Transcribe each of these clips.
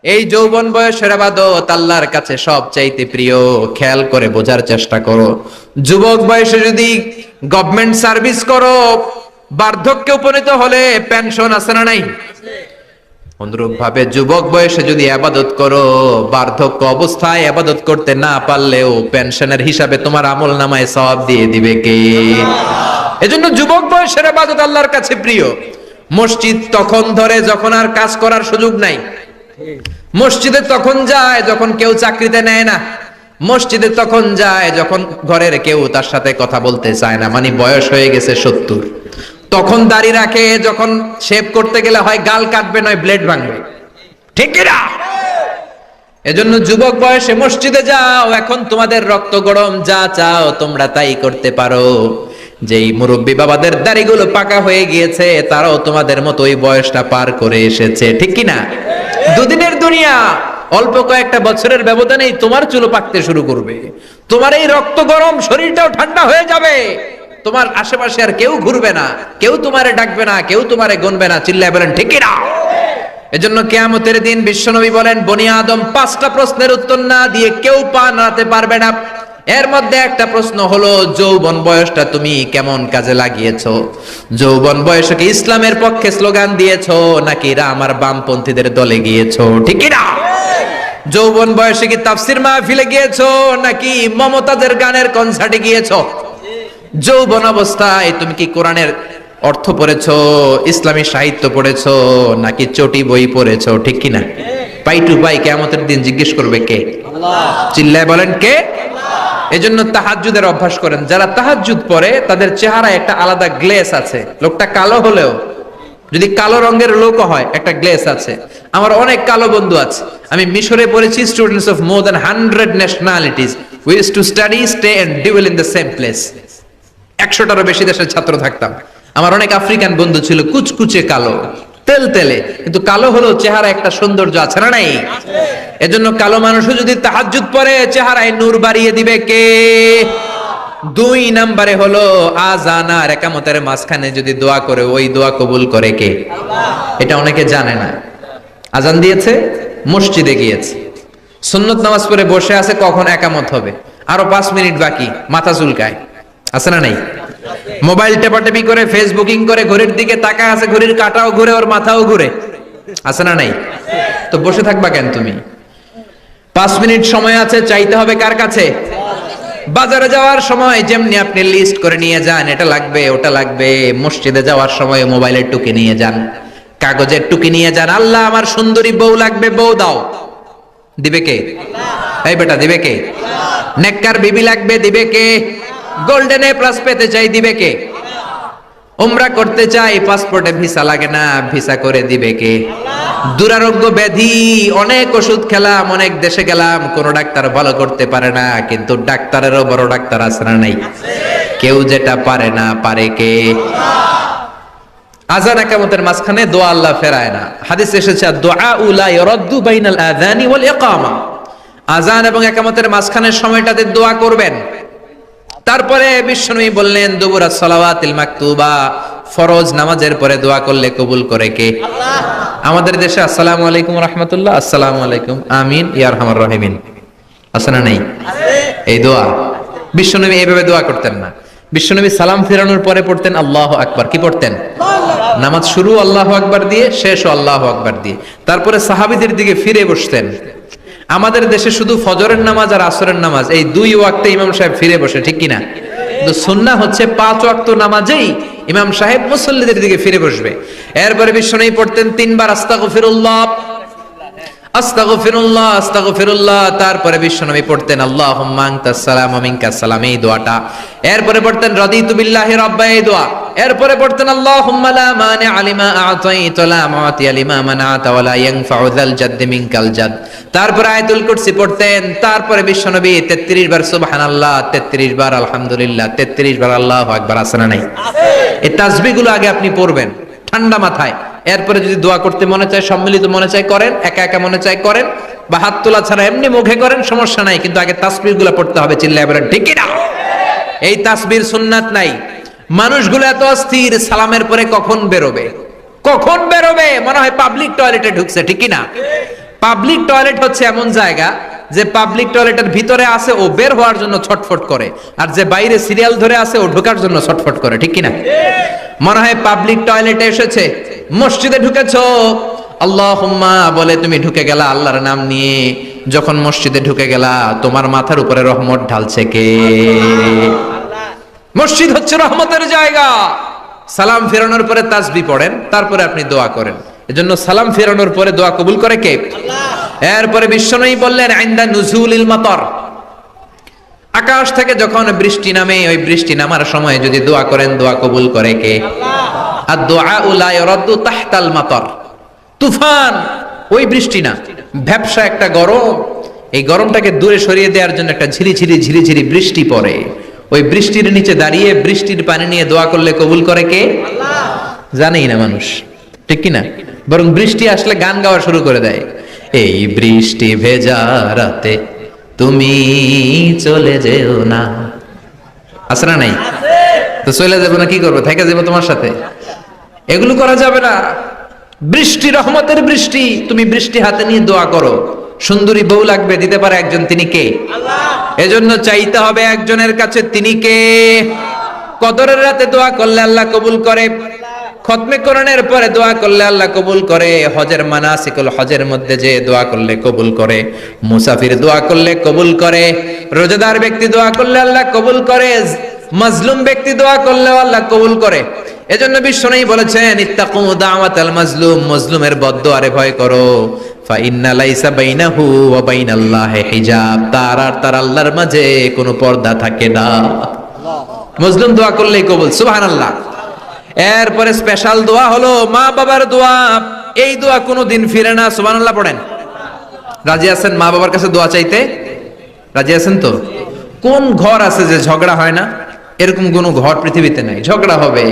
এই যৌবন বয়সের ইবাদত আল্লাহর কাছে সবচাইতে প্রিয়। খেয়াল করে বোঝার চেষ্টা করো। যুবক বয়সে যদি গভর্নমেন্ট সার্ভিস করো, বার্ধক্যে উপনীত হলে পেনশন আছে না নাই? অনুরূপ ভাবে যুবক বয়সে যদি ইবাদত করো, বার্ধক্য অবস্থায় ইবাদত করতে না পারলেও পেনশনের হিসাবে তোমার আমলনামায় সওয়াব দিয়ে দিবে কে? এজন্য যুবক বয়সের ইবাদত আল্লাহর কাছে প্রিয়। মসজিদ তখন ধরে যখন আর কাজ করার সুযোগ নাই। মসজিদে তখন যায় যখন কেউ চাকরিতে নেয় না। মসজিদে তখন যায় যখন ঘরের কেউ তার সাথে কথা বলতে চায় না, মানে বয়স হয়ে গেছে 70। তখন দাড়ি রাখে যখন শেভ করতে গেলে হয় গাল কাটবে নয় ব্লেড ভাঙবে, ঠিক কি না? এজন্য যুবক বয়সে মসজিদে যাও। এখন তোমাদের রক্ত গরম, যা চাও তোমরা তাই করতে পারো। যেই মুরব্বী বাবাদের দাড়িগুলো পাকা হয়ে গিয়েছে, তারাও তোমাদের মতো ওই বয়সটা পার করে এসেছে, ঠিক কি না? দুদিনের দুনিয়া, অল্প কয়েকটা বছরের ব্যবধানেই তোমার চুলো পাকতে শুরু করবে। তোমার এই রক্ত গরম শরীরটাও ঠান্ডা হয়ে যাবে। তোমার আশেপাশে আর কেউ ঘুরবে না, কেউ তোমারে ডাকবে না, কেউ তোমারে গুনবে না। চিল্লায় বলেন ঠিক কি না? এজন্য কিয়ামতের দিন বিশ্বনবী বলেন, বনি আদম 5টা প্রশ্নের উত্তর না দিয়ে কেউ পা নাড়াতে পারবে না। এর মধ্যে একটা প্রশ্ন হলো, যৌবন বয়সটা তুমি কেমন কাজে লাগিয়েছো? যৌবন বয়সে কি ইসলামের পক্ষে স্লোগান দিয়েছো, নাকি আমার বামপন্থীদের দলে গিয়েছো, ঠিক কি না? যৌবন বয়সে কি তাফসির মাহফিলে গিয়েছো, নাকি মমতাজের গানের কনসার্টে গিয়েছো? যৌবন অবস্থায় তুমি কি কোরআনের অর্থ পড়েছো, ইসলামী সাহিত্য পড়েছো, নাকি চটি বই পড়েছো, ঠিক কি না? পাই টু পাই কিয়ামতের দিন জিজ্ঞেস করবে কে? আল্লাহ। চিল্লায় বলেন কে? এজন্য তাহাজ্জুদের অভ্যাস করেন। যারা তাহাজ্জুদ পড়ে তাদের চেহারায় একটা আলাদা গ্লেস আছে। লোকটা কালো হলেও, যদি কালো রঙের লোক হয়, একটা গ্লেস আছে। আমার অনেক কালো বন্ধু আছে। আমি মিশরে পড়েছি, students of more than 100 nationalities we used to study, stay and dwell in the same place. 100টারও বেশি দেশের ছাত্র থাকতাম। আমার অনেক আফ্রিকান বন্ধু ছিল, কুচকুচে কালো, তেল তেলে, কিন্তু কালো হলেও চেহারা একটা সৌন্দর্য আছে না নাই? এজন্য কালো মানুষও যদি তাহাজ্জুদ পড়ে, চেহারায় নূর বাড়িয়ে দিবে কে? 2 নম্বরে হলো আযান আর ইকামতের মাঝখানে যদি দোয়া করে, ওই দোয়া কবুল করে কে? আল্লাহ। এটা অনেকে জানে না। আযান দিয়েছে, মসজিদে গিয়েছে, সুন্নত নামাজ পড়ে বসে আছে, কখন ইকামত হবে, আরো 5 মিনিট বাকি, মাথা চুলকায়, আছে না নাই? মোবাইল টেপাটেপি করে, ফেসবুকিং করে, ঘড়ির দিকে তাকায় আছে, ঘড়ির কাঁটাও ঘুরে, ওর মাথাও ঘুরে, আছে না নাই? তো বসে থাকবা কেন তুমি? 5 মিনিট সময় আছে, চাইতে হবে কার কাছে? বাজারে যাওয়ার সময় যেমনি আপনি লিস্ট করে নিয়ে যান, এটা লাগবে ওটা লাগবে, মসজিদে যাওয়ার সময় মোবাইলের টুকি নিয়ে যান, কাগজের টুকি নিয়ে যান। আল্লাহ আমার সুন্দরী বউ লাগবে, বউ দাও, দিবে কে? এই বেটা, দিবে কে? নেককার বিবি লাগবে, দিবে কে? গোল্ডেন এ প্লাস পেতে চাই, দিবে কে? উমরা করতে চাই, পাসপোর্টে ভিসা লাগে না, ভিসা করে দিবে কে? দুরারোগ্য ব্যাধি, অনেক ওষুধ খেলাম, অনেক দেশে গেলাম, কোন ডাক্তার ভালো করতে পারে না, কিন্তু ডাক্তারেরও বড় ডাক্তার আছে না নাই? কেউ যেটা পারে না, পারে কে? আযান ইকামতের মাঝখানে দোয়া আল্লাহ ফেরায় না। হাদিসে এসেছে, দুআউ লা ইরাদ্দু বাইনাল আযানি ওয়াল ইকামা। আযান এবং ইকামতের মাঝখানের সময়টাতে দোয়া করবেন। তারপরে বিশ্বনবী বললেন, দুবুরাস সালাওয়াতিল মাকতুবা, ফরজ নামাজের পরে দোয়া করলে কবুল করে কে? আল্লাহ। আমাদের দেশে আসসালামু আলাইকুম রাহমাতুল্লাহ, আসসালামু আলাইকুম, আমিন ইয়া আরহামার রাহিমিন, আছে না নাই? এই দোয়া বিশ্বনবী এইভাবে দোয়া করতেন না। বিশ্বনবী সালাম ফেরানোর পরে পড়তেন আল্লাহু আকবার। কি পড়তেন? নামাজ শুরু আল্লাহু আকবার দিয়ে, শেষও আল্লাহু আকবার দিয়ে। তারপরে সাহাবীদের দিকে ফিরে বসতেন। আমাদের দেশে শুধু ফজরের নামাজ আর আসরের নামাজ, এই 2 ওয়াক্তে ইমাম সাহেব ফিরে বসে, ঠিক কিনা? কিন্তু সুন্নাহ হচ্ছে 5 ওয়াক্ত নামাজেই ইমাম সাহেব মুসল্লিদের দিকে ফিরে বসবে। এরপরে বিশ্বনবী পড়তেন 3 বার আস্তাগফিরুল্লাহ, আস্তাগফিরুল্লাহ, আস্তাগফিরুল্লাহ। তারপরে বিশ্বনবী পড়তেন আল্লাহুম্মা আনতাস সালাম ওয়া মিনকাস সালাম, এই দোয়াটা। এরপরে পড়তেন রাদিতু বিল্লাহি রাব্বা, এই দোয়া। এরপরে পড়তেন আল্লাহুম্মা লা মানিআ লিমা আ'তাইতা ওয়া লা মু'তিয়া লিমা মানা'তা ওয়া লা ইয়ানফা'ু যাল জাদ্দি মিনকাল জাদ। তারপরে আয়াতুল কুরসি পড়তেন। তারপরে বিশ্বনবী 33 বার সুবহানাল্লাহ, 33 বার আলহামদুলিল্লাহ, 33 বার আল্লাহু আকবার, আছে না নাই? এই তাসবিহগুলো আগে আপনি পড়বেন ঠান্ডা মাথায়। এরপরে যদি দোয়া করতে মনে চায়, সম্মিলিত মনে চায় করেন, একা একা মনে চায় করেন, বা হাত তোলা ছাড়া এমনি মুখে করেন, সমস্যা নাই, কিন্তু আগে তাসবিহগুলো পড়তে হবে। চিল্লায় বলেন ঠিক কি না? এই তাসবির সুন্নাত নাই। মানুষগুলো এত অস্থির, সালামের পরে কখন বেরোবে, কখন বেরোবে, মনে হয় পাবলিক টয়লেটে ঢুকছে, ঠিক কি না? পাবলিক টয়লেট হচ্ছে এমন জায়গা যে পাবলিক টয়লেটের ভিতরে আছে ও বের হওয়ার জন্য ছটফট করে, আর যে বাইরে সিরিয়াল ধরে আছে ও ঢোকার জন্য ছটফট করে, ঠিক কিনা? মনে হয় পাবলিক টয়লেটে এসেছে, মসজিদে ঢুকেছো আল্লাহুম্মা বলে তুমি ঢুকে গেলা আল্লাহর নাম নিয়ে, যখন মসজিদে ঢুকে গেলা তোমার মাথার উপরে রহমত ঢালছে কে? মসজিদ হচ্ছে রহমতের জায়গা। সালাম ফেরানোর পরে তাসবিহ পড়েন, তারপরে আপনি দোয়া করেন। এজন্য সালাম ফেরানোর পরে দোয়া কবুল করে কে? আল্লাহ। এরপরে বিশ্বনবী বললেন ইনদা নুজুলিল মাতার, আকাশ থেকে যখন বৃষ্টি নামে ওই বৃষ্টি নামার সময় যদি দোয়া করেন দোয়া কবুল করে কে? আল্লাহ। আর দোয়া লা ইরাদু তাহতাল মাতার, তুফান ওই বৃষ্টি না, ভ্যাপসা একটা গরম, এই গরমটাকে দূরে সরিয়ে দেওয়ার জন্য একটা ঝিরিঝিরি ঝিরিঝিরি বৃষ্টি পড়ে, ওই বৃষ্টির নিচে দাঁড়িয়ে বৃষ্টির পানি নিয়ে দোয়া করলে কবুল করে কে? আল্লাহ। জানেই না মানুষ, ঠিক কিনা? বরং বৃষ্টি আসলে গান গাওয়া শুরু করে দেয়, এই বৃষ্টি ভেজা রাতে তুমি চলে যেও না। আছে না নাই? তো চলে যাবো না, কি করবো? থেকে যাবো তোমার সাথে? এগুলো করা যাবে না। বৃষ্টি রহমতের বৃষ্টি, তুমি বৃষ্টি হাতে নিয়ে দোয়া করো। সুন্দরী বউ লাগবে, দিতে পারে একজন, তিনি কে? আল্লাহ। এজন্য চাইতে হবে একজনের কাছে, তিনি কে? কদরের রাতে দোয়া করলে আল্লাহ কবুল করে, খতমে কোরআনের পরে দোয়া করলে আল্লাহ কবুল করে, হজের মানাসিকুল হজের মধ্যে যে দোয়া করলে কবুল করে, মুসাফির দোয়া করলে কবুল করে, রোজাদার ব্যক্তি দোয়া করলে আল্লাহ কবুল করে, মাজলুম ব্যক্তি দোয়া করলে আল্লাহ কবুল করে। এজন্য বিশ্বনবী বলেছেন ইত্তাকু দাওয়াতাল মাজলুম, মাজলুমের বদদোয়ারে ভয় করো, ফা ইন্না লাইসা বাইনাহু ওয়া বাইনাল্লাহি হিজাব, তার আর তার আল্লাহর মাঝে কোনো পর্দা থাকে না। মাজলুম দোয়া করলেই কবুল, সুবহানাল্লাহ। এরপরে স্পেশাল দোয়া হলো মা বাবার দোয়া, এই দোয়া কোনোদিন ফিরে না, সুবহানাল্লাহ পড়েন। রাজি আছেন মা বাবার কাছে দোয়া চাইতে? রাজি আছেন তো? কোন ঘর আছে যে ঝগড়া হয় না? এরকম কোন ঘর পৃথিবীতে নাই। ঝগড়া হবে,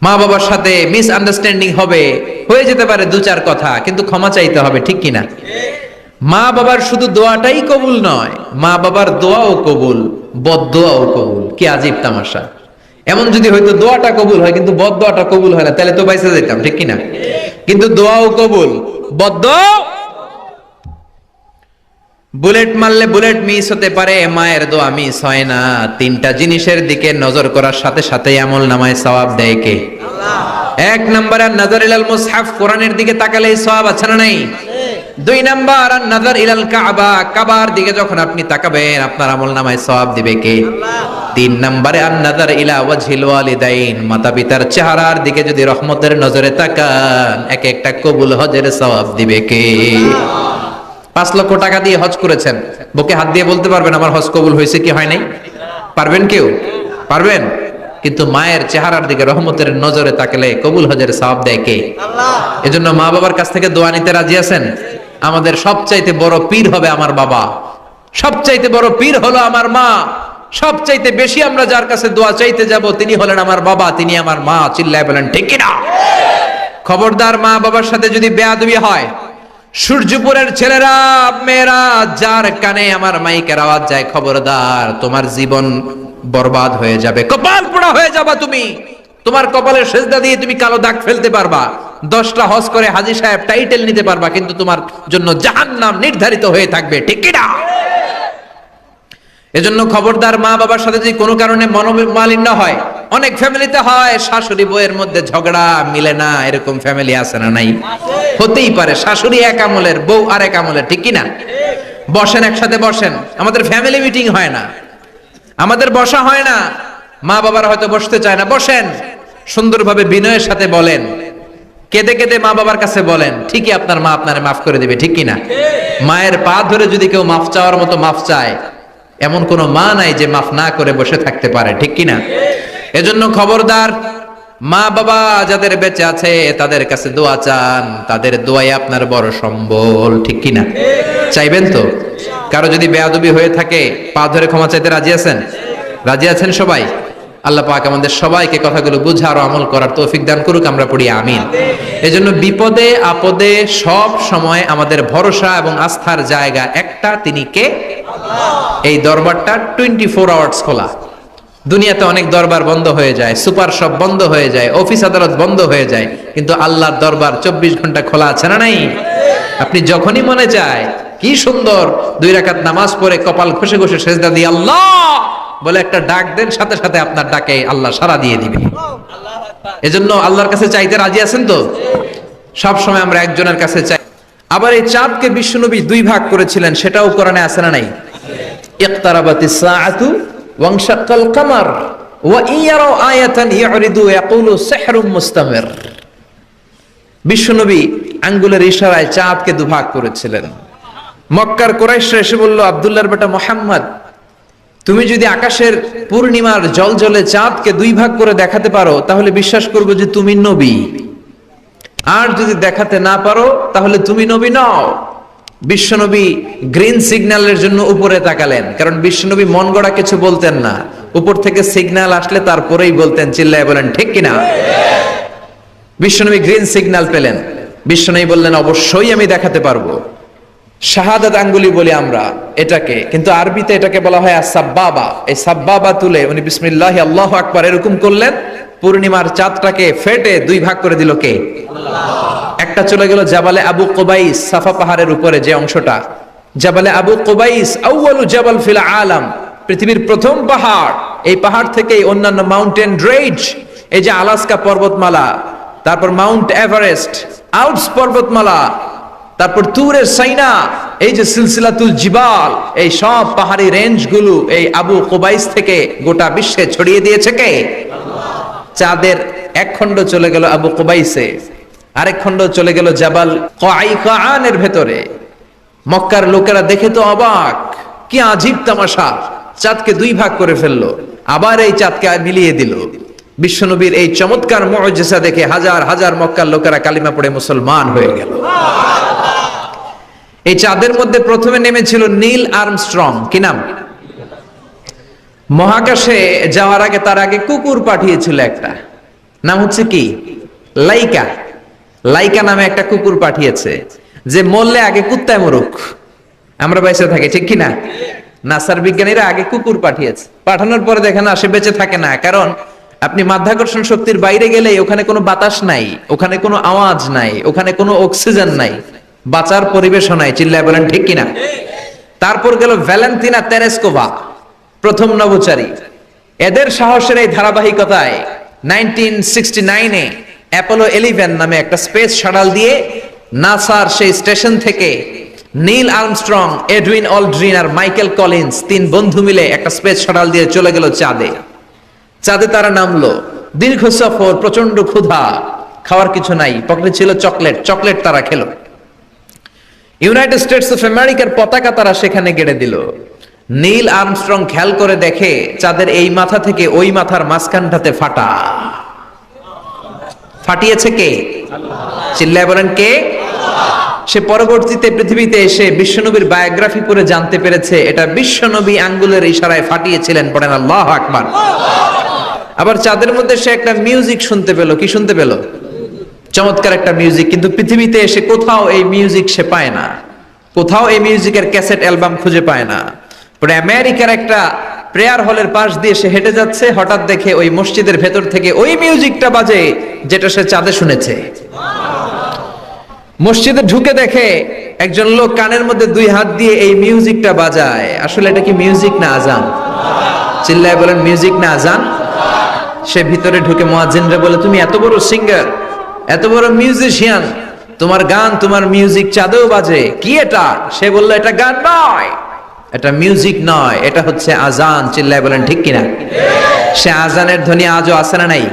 মা বাবার সাথে মিস আন্ডারস্ট্যান্ডিং হবে, হয়ে যেতে পারে দু চার কথা, কিন্তু ক্ষমা চাইতে হবে, ঠিক কিনা? মা বাবার শুধু দোয়াটাই কবুল নয়, মা বাবার দোয়াও কবুল, বদদোয়াও কবুল। কি আজীব তামাশা! এমন যদি হয়তো দোয়াটা কবুল হয় কিন্তু বদদোয়াটা কবুল হয় না, তাহলে তো বাইসে যেতাম, ঠিক কিনা? কিন্তু দোয়াও কবুল, বদদোয়া। বুলেট মারলে বুলেট মিস হতে পারে, মায়ের দোয়া মিস হয় না। তিনটা জিনিসের দিকে নজর করার সাথে সাথে আমল নামায় সওয়াব দেয় কে? আল্লাহ। এক নাম্বার নাজর ইলাল মুসহাফ, কোরআনের দিকে তাকালেই সওয়াব আছে না নাই? দুই নাম্বার নাজর ইলাল কাবা, কাবার দিকে যখন আপনি তাকাবেন আপনার আমল নামায় সওয়াব দিবে কে? আল্লাহ। তিন নাম্বারে নাজর ইলা ওয়াজহিল ওয়ালিদাইন, মাতা পিতার চেহারার দিকে যদি রহমতের নজরে তাকান এক একটা কবুল হজের সওয়াব দিবে কে? 5 লক্ষ টাকা দিয়ে হজ করেছেন, বুকে হাত দিয়ে বলতে পারবেন আমার হজ কবুল হয়েছে কি হয় নাই? পারবেন কেউ? পারবেন? কিন্তু মায়ের চেহারার দিকে রহমতের নজরে তাকালে কবুল হজের সওয়াব দেয় কে? আল্লাহ। এজন্য মা বাবার কাছ থেকে দোয়া নিতে রাজি আছেন? আমাদের সবচাইতে বড় পীর হবে আমার বাবা, সবচাইতে বড় পীর হলো আমার মা, সবচাইতে বেশি আমরা যার কাছে দোয়া চাইতে যাব তিনি হলেন আমার বাবা, তিনি আমার মা। চিল্লায় বলেন ঠিক কিনা? খবরদার মা বাবার সাথে যদি বেয়াদবি হয়, সূর্যপুরের ছেলেরা মেয়েরা যার কানে আমার মাইকের আওয়াজ যায়, খবরদার, তোমার জীবন বরবাদ হয়ে যাবে, কপাল পোড়া হয়ে যাবা তুমি। তোমার কপালের সেজদা দিয়ে তুমি কালো দাগ ফেলতে পারবা, 10টা হজ করে হাজী সাহেব টাইটেল নিতে পারবা, কিন্তু তোমার জন্য জাহান্নাম নির্ধারিত হয়ে থাকবে, ঠিক কি না? এজন্য খবরদার মা বাবার সাথে যদি কোনো কারণে মনোমালিন্য হয়, অনেক ফ্যামিলিতে হয় শাশুড়ি বউয়ের মধ্যে ঝগড়া মিলে না, এরকম ফ্যামিলি আছে না নাই? হতেই পারে, শাশুড়ি এক আমলের, বউ আর এক আমলের, ঠিক কি না? বসেন, একসাথে বসেন, আমাদের ফ্যামিলি মিটিং হয় না, আমাদের বসা হয় না, মা বাবার হয়তো বসতে চায় না, বসেন, সুন্দরভাবে বিনয়ের সাথে বলেন, কেঁদে কেঁদে মা বাবার কাছে বলেন, ঠিকই আপনার মা আপনারে মাফ করে দিবে, ঠিক কি না? মায়ের পা ধরে যদি কেউ মাফ চাওয়ার মতো মাফ চায়, এমন কোন মা নাই যে মাফ না করে বসে থাকতে পারে, ঠিক কি না? এজন্য খবরদার, মা বাবা যাদের বেঁচে আছে তাদের কাছে দোয়া চান, তাদের দোয়াই আপনার বড় সম্বল, ঠিক কি না? চাইবেন তো? কারো যদি বেয়াদবি হয়ে থাকে পা ধরে ক্ষমা চাইতে রাজি আছেন? রাজি আছেন সবাই? আল্লাহ পাক আমাদের সবাইকে কথাগুলো বুঝার ও আমল করার তৌফিক দান করুক, আমরা পড়ি আমিন। এজন্য বিপদে আপদে সব সময় আমাদের ভরসা এবং আস্থার জায়গা একটা, তিনি কে? আল্লাহ। এই দরবারটা 24 আওয়ার্স খোলা। দুনিয়াতে অনেক দরবার বন্ধ হয়ে যায়, সুপার শপ বন্ধ হয়ে যায়, অফিস আদালত বন্ধ হয়ে যায়, কিন্তু আল্লাহর দরবার 24 ঘন্টা খোলা আছে না নাই? আপনি যখনই মনে চায় কি সুন্দর 2 রাকাত নামাজ পড়ে কপাল ঘষে ঘষে সেজদা দিয়ে আল্লাহ বলে একটা ডাক দেন, সাথে সাথে আপনার ডাকে আল্লাহ সাড়া দিয়ে দিবে। এজন্য আল্লাহর কাছে চাইতে রাজি আছেন তো? সব সময় আমরা একজনের কাছে চাই। আবার এই চাঁদকে বিশ্বনবী 2 ভাগ করেছিলেন, সেটাও কোরআনে আছে না নাই? ইকতারাবাতিস সাআতু ওয়ানশাক্কাল কামার ওয়া ইয়ারাউ আয়াতান ইউরিদু ইয়াকুলু সিহরুম মুস্তামির। বিশ্বনবী আঙ্গুলের ইশারায় চাঁদকে 2 ভাগ করেছিলেন। মক্কার কুরাইশরা এসে বলল, আব্দুল্লাহর বেটা মুহাম্মদ, তুমি যদি আকাশের পূর্ণিমার জ্বলজ্বলে চাঁদকে 2 ভাগ করে দেখাতে পারো তাহলে বিশ্বাস করব যে তুমি নবী, আর যদি দেখাতে না পারো তাহলে তুমি নবী নও। বিশ্বনবী গ্রিন সিগন্যালের জন্য উপরে তাকালেন, কারণ বিশ্বনবী মন গড়া কিছু বলতেন না, উপর থেকে সিগন্যাল আসলে তারপরেই বলতেন। চিল্লায় বলেন ঠিক কিনা? বিশ্বনবী গ্রিন সিগন্যাল পেলেন। বিশ্বনবী বললেন, অবশ্যই আমি দেখাতে পারবো। শাহাদাত আঙ্গুলি বলি আমরা এটাকে, কিন্তু আরবিতে এটাকে বলা হয় আস-সাব্বাবা। এই সাব্বাবা তুলে উনি বিসমিল্লাহি আল্লাহু আকবার এরকম করলেন, পূর্ণিমার চাঁদটাকে ফেটে 2 ভাগ করে দিল কে? আল্লাহ। একটা চলে গেল জাবালে আবু কুবাইস, সাফা পাহাড়ের উপরে যে অংশটা। জাবালে আবু কুবাইস আউয়ালু জাবাল ফিল আলাম, পৃথিবীর প্রথম পাহাড়। এই পাহাড় থেকেই অন্যান্য মাউন্টেন রেঞ্জ, এই যে আলাস্কা পর্বতমালা, তারপর মাউন্ট এভারেস্ট, আল্পস পর্বতমালা, তারপর তুরের সাইনা, এই যে সিলসিলাতুল জিবাল, এই সব পাহাড়ি রেঞ্জগুলো এই আবু কুবাইস থেকে গোটা বিশ্বে ছড়িয়ে দিয়েছে কে? আল্লাহ। চাঁদের এক খণ্ড চলে গেল আবু কুবাইসে, আরেক খণ্ড চলে গেল জাবাল কায়কানের ভেতরে। মক্কার লোকেরা দেখে তো অবাক, কি আজীব তামাশা, চাঁদকে 2 ভাগ করে ফেললো, আবার এই চাঁদকে মিলিয়ে দিল। বিশ্বনবীর এই চমৎকার মুজিজা দেখে হাজার হাজার মক্কার লোকেরা কালিমা পড়ে মুসলমান হয়ে গেল। এই চাঁদের মধ্যে প্রথমে নেমেছিল নীল আর্মস্ট্রং। কি নাম? মহাকাশে যাওয়ার আগে তার আগে কুকুর পাঠিয়েছিল একটা, নাম হচ্ছে কি? লাইকা। লাইকা নামে একটা কুকুর পাঠিয়েছে, যে মরলে আগে কুত্তায় মরুক, আমরা বেঁচে থাকি, ঠিক কিনা? নাসার বিজ্ঞানীরা আগে কুকুর পাঠিয়েছে, পাঠানোর পরে দেখেন সে বেঁচে থাকে না, কারণ আপনি মাধ্যাকর্ষণ শক্তির বাইরে গেলে ওখানে কোনো বাতাস নাই, ওখানে কোনো আওয়াজ নাই, ওখানে কোনো অক্সিজেন নাই, বাঁচার পরিবেশও নাই। চিল্লায় বলেন ঠিক কিনা? তারপর গেল ভ্যালেন্টিনা তেরেস্কোভা, প্রথম নভোচারী। এদের সাহসের এই ধারাবাহিকতায় 1969-এ অ্যাপোলো 11 নামে একটা স্পেস শাটল দিয়ে নাসার সেই স্টেশন থেকে নীল আর্মস্ট্রং, এডউইন অলড্রিন আর মাইকেল কলিন্স 3 বন্ধু মিলে একটা স্পেস শাটল দিয়ে চলে গেল চাঁদে। চাঁদে তারা নামলো, দীর্ঘ সফর, প্রচন্ড ক্ষুধা, খাওয়ার কিছু নাই, পকেটে ছিল চকলেট, চকলেট তারা খেলো। ইউনাইটেড স্টেটস অফ আমেরিকার পতাকা তারা সেখানে গেড়ে দিল। নীল আর্মস্ট্রং খেয়াল করে দেখে চাঁদের এই মাথা থেকে ওই মাথার মাঝখানটাতে ফাটা। ফাটিয়েছে কে? আল্লাহ। চিল্লায় বলেন কে? আল্লাহ। সে পরবর্তীতে পৃথিবীতে এসে বিশ্বনবীর বায়োগ্রাফি পড়ে জানতে পেরেছে এটা বিশ্বনবী আঙ্গুলের ইশারায় ফাটিয়েছিলেন। পড়েন আল্লাহু আকবার। আবার চাঁদের মধ্যে সে একটা মিউজিক শুনতে পেল। কি শুনতে পেল? চমৎকার একটা মিউজিক, কিন্তু পৃথিবীতে এসে কোথাও এই মিউজিক সে পায় না, কোথাও এই মিউজিকের ক্যাসেট অ্যালবাম খুঁজে পায় না। পরে আমেরিকার একটা প্রেয়ার হলের পাশ দিয়ে সে হেঁটে যাচ্ছে, হঠাৎ দেখে ওই মসজিদের ভেতর থেকে ওই মিউজিকটা বাজে যেটা সে চাঁদে শুনেছে। মসজিদে ঢুকে দেখে একজন লোক কানের মধ্যে 2 হাত দিয়ে এই মিউজিকটা বাজায়। আসলে এটা কি মিউজিক না আজান? চিল্লায় বলেন মিউজিক না আজান? সে ভিতরে ঢুকে মুয়াজ্জিনরে বলে, তুমি এত বড় সিঙ্গার, এত বড় মিউজিশিয়ান, তোমার গান, তোমার মিউজিক চাঁদেও বাজে, কি এটা? সে বলল, এটা গান নয়, এটা মিউজিক নয়, এটা হচ্ছে আজান। চিল্লায় বলেন ঠিক কিনা? সে আজানের ধ্বনি আজও আছে না নাই?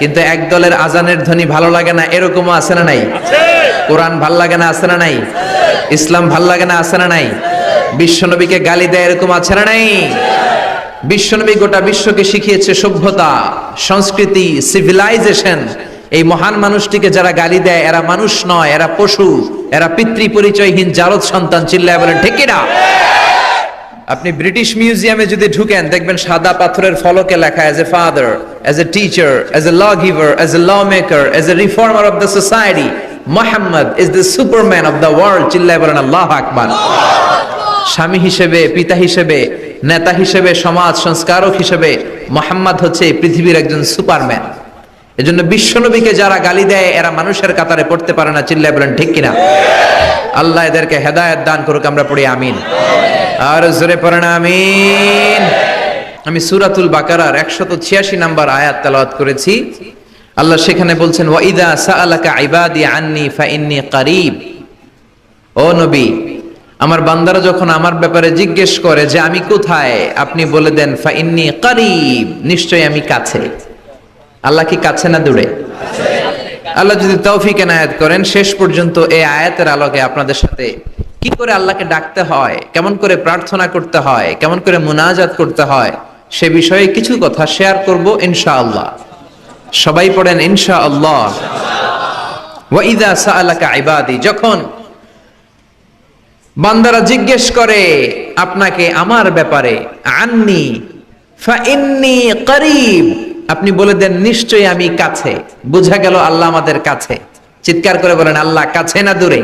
কিন্তু এক দলের আজানের ধ্বনি ভালো লাগে না, এরকমও আছে না নাই? কোরআন ভাল লাগে না, আছে না নাই? ইসলাম ভাল লাগে না, আছে না নাই? বিশ্বনবীকে গালি দেয়, এরকম আছে না নাই? বিশ্বনবী গোটা বিশ্বকে শিখিয়েছে সভ্যতা, সংস্কৃতি, সিভিলাইজেশন। এই মহান মানুষটিকে যারা গালি দেয় এরা মানুষ নয়, এরা পশু, এরা পিতৃ পরিচয়হীন জারদ সন্তান। চিল্লায় বলেন ঠিক কিনা? আপনি ব্রিটিশ মিউজিয়ামে যদি ঢুকেন দেখবেন সাদা পাথরের ফলকে লেখা, as a father, as a teacher, as a law giver, as a law maker, as a reformer of the society, Muhammad is the superman of the world. চিল্লায় বলেন আল্লাহু আকবার। স্বামী হিসেবে, পিতা হিসেবে, নেতা হিসেবে, সমাজ সংস্কারক হিসেবে মুহাম্মদ হচ্ছে পৃথিবীর একজন সুপারম্যান। এজন্য বিশ্বনবীকে যারা গালি দেয় এরা মানুষের কাতারে পড়তে পারে না, চিল্লায় বলেন ঠিক কিনা? আল্লাহ এদেরকে হেদায়েত দান করুক, আমরা পড়ি আমিন। আর জোরে পড়েন আমিন। আমি সূরাতুল বাকারার 186 নম্বর আয়াত তেলাওয়াত করেছি। আল্লাহ সেখানে বলছেন, ওয়া ইযা সাআলাকা ইবাদি আন্নী ফাইন্নী কারীব। ও নবী, আমার বান্দারা যখন আমার ব্যাপারে জিজ্ঞেস করে যে আমি কোথায়, আপনি বলে দেন ফাইন্নী কারীব, নিশ্চয়ই আমি কাছে। আল্লাহ কি কাছে না দূরে? আল্লাহ যদি তৌফিক এনায়েত করেন শেষ পর্যন্ত এই আয়াতের আলোকে আপনাদের সাথে কি করে আল্লাহকে ডাকতে হয়, কেমন করে প্রার্থনা করতে হয়, কেমন করে মুনাজাত করতে হয়, সে বিষয়ে কিছু কথা শেয়ার করব ইনশাআল্লাহ। সবাই পড়েন ইনশাআল্লাহ। ওয়া ইযা সাআলাকা ইবাদি, যখন বান্দারা জিজ্ঞেস করে আপনাকে আমার ব্যাপারে, আন্নি ফাইন্নী কারীব, আপনি বলে দেন নিশ্চয়ই আমি কাছে। বোঝা গেল আল্লাহ আমাদের কাছে। চিৎকার করে বলেন আল্লাহ কাছে না দূরে?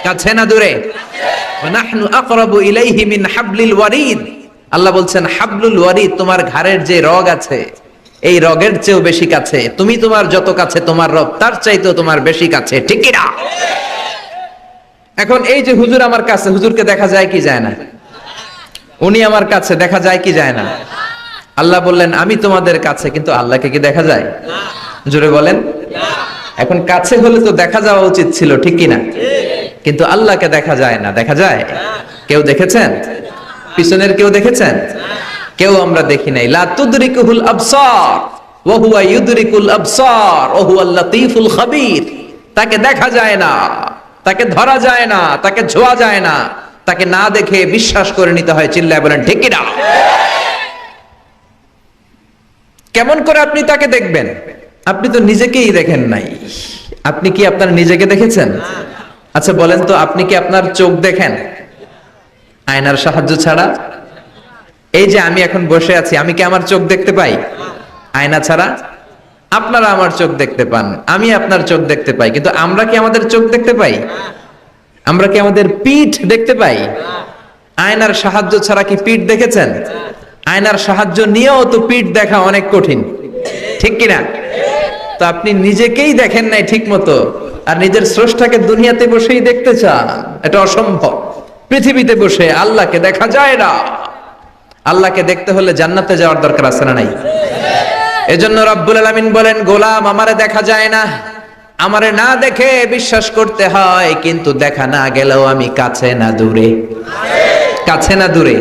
কাছে না দূরে? ওয়া নাহনু আকরাবু ইলাইহি মিন হাবলিল ওয়ারিদ। আল্লাহ বলছেন হাবলুল ওয়ারিদ, তোমার ঘাড়ের যে রগ আছে এই রগের চেয়েও বেশি কাছে। তুমি তোমার যত কাছে তোমার রব তার চাইতেও তোমার বেশি কাছে, ঠিক কি না? এখন এই যে হুজুর আমার কাছে, হুজুরকে দেখা যায় কি যায় না? উনি আমার কাছে, দেখা যায় কি যায় না? আল্লাহ বললেন আমি তোমাদের কাছে, কিন্তু আল্লাহকে কি দেখা যায়? জোরে বলেন। এখন কাছে হলে তো দেখা যাওয়া উচিত ছিল, ঠিক কি না? কিন্তু আল্লাহকে দেখা যায় না। দেখা যায়? কেউ দেখেছেন? পিছনের কেউ দেখেছেন? কেউ আমরা দেখি নাই। লা তুদরিকুহুল আবসার ওয়া হুয়া ইউদরিকুল আবসার ওয়া হুয়াল লাতীফুল খাবীর। তাকে দেখা যায় না, তাকে ধরা যায় না, তাকে ছোঁয়া যায় না, তাকে না দেখে বিশ্বাস করে নিতে হয়। চিল্লায় বলেন ঠিক কি না? কেমন করে আপনি তাকে দেখবেন? আপনি তো নিজেকেই দেখেন নাই। আপনি কি আপনার নিজেকে দেখেছেন? আচ্ছা বলেন তো, আপনি কি আপনার চোখ দেখেন আয়নার সাহায্য ছাড়া? এই যে আমি এখন বসে আছি, আমি কি আমার চোখ দেখতে পাই আয়না ছাড়া? আপনারা আমার চোখ দেখতে পান, আমি আপনার চোখ দেখতে পাই, কিন্তু আমরা কি আমাদের চোখ দেখতে পাই? আমরা কি আমাদের পিঠ দেখতে পাই? আয়নার সাহায্য ছাড়া কি পিঠ দেখেছেন? আয়নার সাহায্য নিয়েও তো পিঠ দেখা অনেক কঠিন, ঠিক কিনা? তো আপনি নিজেকেই দেখেন নাই ঠিক মতো, আর নিজের স্রষ্টাকে দুনিয়াতে বসেই দেখতে চান, এটা অসম্ভব। পৃথিবীতে বসে আল্লাহকে দেখা যায় না। আল্লাহকে দেখতে হলে জান্নাতে যাওয়ার দরকার আছে না নাই? এজন্য রব্বুল আলামিন বলেন, গোলাম আমারে দেখা যায় না, আমারে না দেখে বিশ্বাস করতে হয়, কিন্তু দেখা না গেলেও আমি কাছে না দূরে? কাছে না দূরে?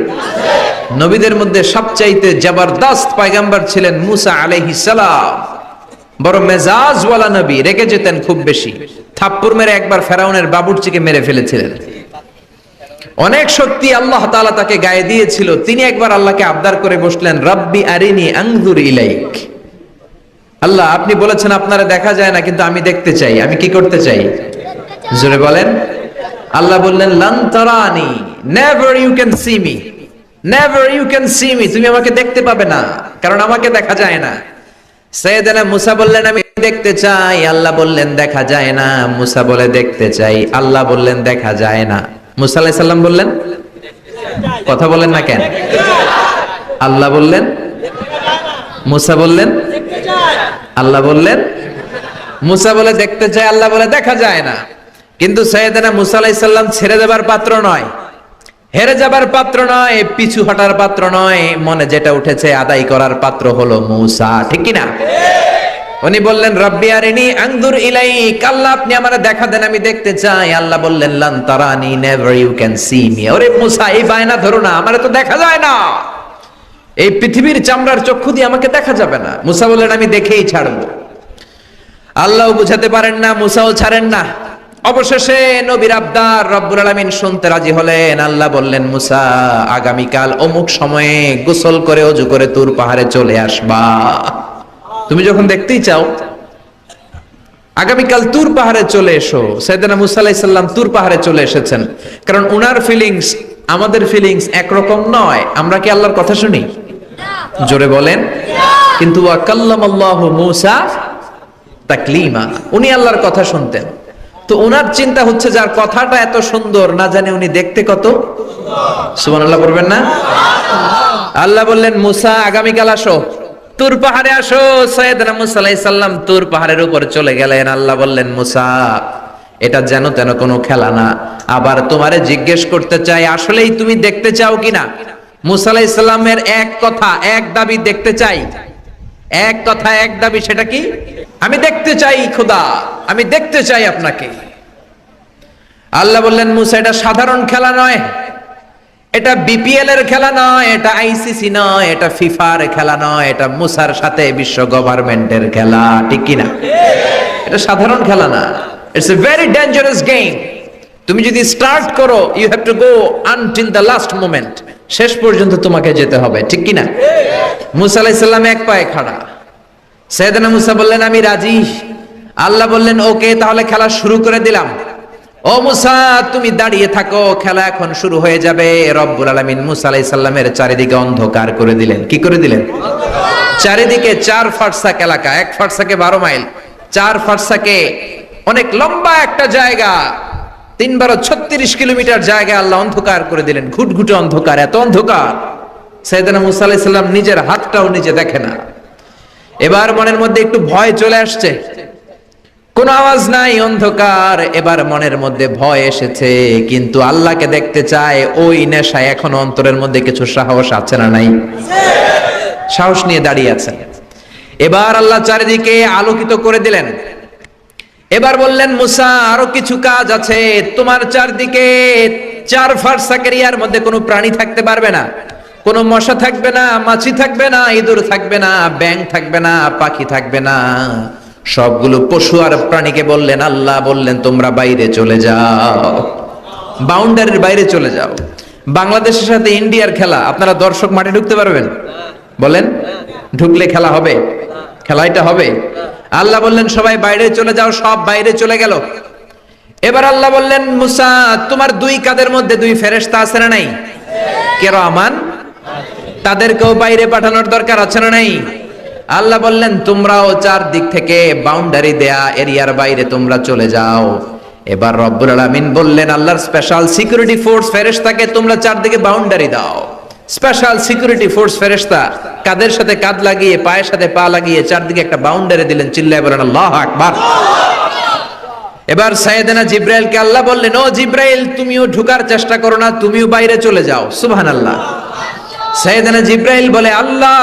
নবীদের মধ্যে সবচাইতে জবরদস্ত পয়গম্বর ছিলেন মুসা আলাইহিস সালাম। বড় মেজাজওয়ালা নবী, রেগে যেতেন খুব বেশি। থাপ্পড় মেরে একবার ফেরাউনের বাবুর্চিকে মেরে ফেলেছিলেন। অনেক শক্তি আল্লাহ তাআলা তাকে গায়ে দিয়েছিল। তিনি একবার আল্লাহকে আবদার করে বসলেন, রব্বি আরিনি আনজুর ইলাইক। আল্লাহ আপনি বলেছেন আপনারা দেখা যায় না, কিন্তু আমি দেখতে চাই। আমি কি করতে চাই? জোরে বলেন। আল্লাহ বললেন, লান তারানি, never you can see me, never you can see me. তুমি আমাকে দেখতে পাবে না, কারণ আমাকে দেখা যায় না। সাইয়েদনা মুসা বললেন আমি দেখতে চাই। আল্লাহ বললেন দেখা যায় না। মুসা বলে দেখতে চাই। আল্লাহ বললেন দেখা যায় না। মুসা আলাইহিস সালাম বললেন, কথা বলেন না কেন? আল্লাহ বললেন, মুসা বললেন, আল্লাহ বললেন। মুসা বলে দেখতে চাই, আল্লাহ বলে দেখা যায় না। কিন্তু সাইয়েদনা মুসা আলাইহিস সালাম ছেড়ে দেবার পাত্র নয়, হেরে যাবার পাত্র নয়, পিছু হটার পাত্র নয়। মনে যেটা উঠেছে আদায় করার পাত্র হলো মুসা, ঠিক কি না? উনি বললেন, রব্বি আরিনি আনজুর ইলাইক। আল্লাহ আপনি আমারে দেখা দেন, আমি দেখতে চাই। আল্লাহ বললেন, লান তারানি, never you can see me. ওরে মুসা এই বায়না ধরো না, আমারে তো দেখা যায় না। এই পৃথিবীর চামড়ার চক্ষু দিয়ে আমাকে দেখা যাবে না। মুসা বললেন আমি দেখেই ছাড়বো। আল্লাহও বুঝাতে পারেন না, মুসাও ছাড়েন না। অবশেষে নবীর আবদার রব্বুল আলামিন শুনতে রাজি হলেন। আল্লাহ বললেন, মুসা আগামীকাল অমুক সময়ে গোসল করে ওযু করে তুর পাহাড়ে চলে আসবা। তুমি যখন দেখতেই চাও আগামীকাল তুর পাহাড়ে চলে এসো। সাইয়েদনা মুসা আলাইহিস সালাম তুর পাহাড়ে চলে এসেছেন, কারণ উনার ফিলিংস আমাদের ফিলিংস একরকম নয়। আমরা কি আল্লাহর কথা শুনি? জোরে বলেন। কিন্তু ওয়া কাল্লামাল্লাহু মুসা তাকলিমা, উনি আল্লাহর কথা শুনতেন। তো ওনার চিন্তা হচ্ছে যার কথাটা এত সুন্দর, না জানে উনি দেখতে কত সুবহানাল্লাহ। করবেন না? আল্লাহ বললেন, মুসা আগামীকাল আসো। তুর পাহাড়ে আসো। সাইয়েদনা মুসা আলাইহিস সালাম তুর পাহাড়ের উপর চলে গেলেন। আল্লাহ বললেন, মুসা এটা যেন তেন কোনো খেলা না। আবার তোমারে জিজ্ঞেস করতে চাই, আসলেই তুমি দেখতে চাও কিনা? মুসা আলাইহিস সালামের এক কথা এক দাবি, দেখতে চাই। এক কথা এক দাবি, সেটা কি? আমি দেখতে চাই খোদা, আমি দেখতে চাই আপনাকে। আল্লাহ বললেন, মুসা এটা সাধারণ খেলা নয়, এটা বিপিএল এর খেলা নয়, এটা আইসিসি নয়, এটা ফিফার খেলা নয়, এটা মুসার সাথে বিশ্ব গভর্নমেন্টের খেলা। ঠিক কিনা? এটা সাধারণ খেলা না, it's a very dangerous game. তুমি যদি স্টার্ট করো, you have to go until the last moment, শেষ পর্যন্ত তোমাকে যেতে হবে। ঠিক কিনা? মুসা আলাইহিস সালাম এক পায়ে খাড়া। সাইয়েদনা মুসা বললেন, আমি রাজি। আল্লাহ বললেন, ওকে, তাহলে খেলা শুরু করে দিলাম। ও মুসা, তুমি দাঁড়িয়ে থাকো, খেলা এখন শুরু হয়ে যাবে। রব্বুল আলামিন মুসা আলাইহিস সালামের চারিদিকে অন্ধকার করে দিলেন। কি করে দিলেন? চারিদিকে 4 ফারসাক এলাকা, 1 ফারসাকে 12 মাইল, 4 ফারসাকে অনেক লম্বা একটা জায়গা, 3 × 36 কিলোমিটার জায়গা আল্লাহ অন্ধকার করে দিলেন। ঘুটঘুটে অন্ধকার, এত অন্ধকার সাইয়েদনা মুসা আলাইহিস সালাম নিজের হাতটাও নিজে দেখে না। এবার মনের মধ্যে একটু ভয় চলে আসছে, কোন আওয়াজ নাই, অন্ধকার। এবার মনের মধ্যে ভয় এসেছে, কিন্তু আল্লাহকে দেখতে চায়। ওই নেশায় এখন অন্তরের মধ্যে কিছু সাহস আছে না নাই? সাহস নিয়ে দাঁড়িয়ে আছেন। এবার আল্লাহ চারিদিকে আলোকিত করে দিলেন। এবার বললেন, মুসা আরো কিছু কাজ আছে। তোমার চারদিকে 4 ফারসাকের এরিয়ার মধ্যে কোনো প্রাণী থাকতে পারবে না, কোনো মশা থাকবে না, মাছি থাকবে না, ইঁদুর থাকবে না, ব্যাঙ থাকবে না, পাখি থাকবে না। সবগুলো পশু আর প্রাণীকে বললেন, আল্লাহ বললেন, তোমরা বাইরে চলে যাও, বাউন্ডারির বাইরে চলে যাও। বাংলাদেশের সাথে ইন্ডিয়ার খেলা, আপনারা দর্শক মাঠে ঢুকতে পারবেন? বলেন, ঢুকলে খেলা হবে? খেলাটা হবে? আল্লাহ বললেন, সবাই বাইরে চলে যাও। সব বাইরে চলে গেল। এবার আল্লাহ বললেন, মুসা তোমার 2 কাঁধের মধ্যে 2 ফেরেশতা আছে না নাই? কিরামান, তাদেরকেও বাইরে পাঠানোর দরকার আছে না নাই? আল্লাহ বললেন, তোমরাও 4 দিক থেকে বাউন্ডারি দেয়া এরিয়ার বাইরে তোমরা চলে যাও। এবার রব্বুল আলামিন বললেন, আল্লাহর স্পেশাল সিকিউরিটি ফোর্স ফেরেশতাকে তোমরা 4 দিকে বাউন্ডারি দাও। স্পেশাল সিকিউরিটি ফোর্স ফেরেশতা কাদের সাথে কাঁধ লাগিয়ে, পায়ের সাথে পা লাগিয়ে 4 দিকে একটা বাউন্ডারি দিলেন। চিল্লায় বলেন আল্লাহু আকবার। এবার সাইয়েদনা জিব্রাইলকে আল্লাহ বললেন, ও জিব্রাইল, তুমিও ঢোকার চেষ্টা করো না, তুমিও বাইরে চলে যাও। সুবহানাল্লাহ। সাইয়েদনা জিব্রাইল বলে, আল্লাহ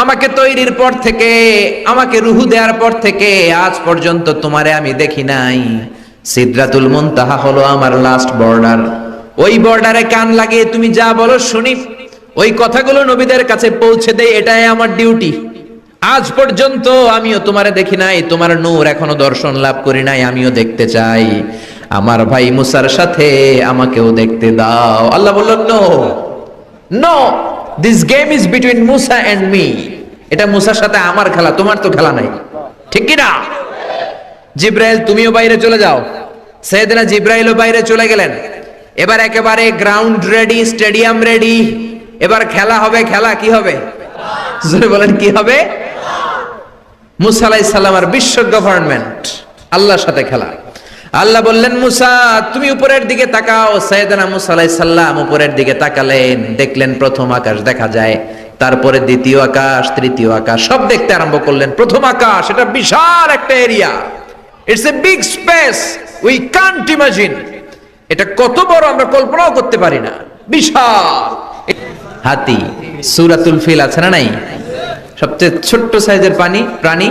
আমাকে তৈরির পর থেকে, আমাকে রূহ দেওয়ার পর থেকে আজ পর্যন্ত তোমারে আমি দেখি নাই। সিদরাতুল মুনতাহা হলো আমার লাস্ট বর্ডার। ওই বর্ডারে কান লাগিয়ে তুমি যা বলো শুনি, ওই কথাগুলো নবীদের কাছে পৌঁছে দেই, এটাই আমার ডিউটি। আজ পর্যন্ত আমিও তোমারে দেখি নাই, তোমার নূর এখনো দর্শন লাভ করি নাই, আমিও দেখতে চাই। আমার ভাই মুসার সাথে আমাকেও দেখতে দাও। আল্লাহ বলল, no no, this game is between Musa and me. এটা মুসার সাথে আমার খেলা, তোমার তো খেলা নাই। ঠিক কি না? জিব্রাইল, তুমিও বাইরে চলে যাও। সাইয়েদনা জিব্রাইলও বাইরে চলে গেলেন। এবার একেবারে গ্রাউন্ড রেডি, স্টেডিয়াম রেডি। এবার খেলা হবে। খেলা কি হবে? জোরে বলেন, কি হবে? মুসা আলাইহিস সালাম আর বিশ্ব গভর্নমেন্ট, আল্লাহর সাথে খেলা। আল্লাহ বললেন, মুসা তুমি উপরের দিকে তাকাও। সাইয়েদনা মুসা আলাইহিস সালাম উপরের দিকে তাকালেন, দেখলেন প্রথম আকাশ দেখা যায়, তারপরে দ্বিতীয় আকাশ, তৃতীয় আকাশ, সব দেখতে আরম্ভ করলেন। প্রথম আকাশ, এটা বিশাল একটা area, it's a big space, we can't imagine. এটা কত বড় আমরা কল্পনাও করতে পারি না, বিশাল। হাতি, সূরাতুল ফিল আছে না নাই? সবচেয়ে ছোট্ট সাইজের প্রাণী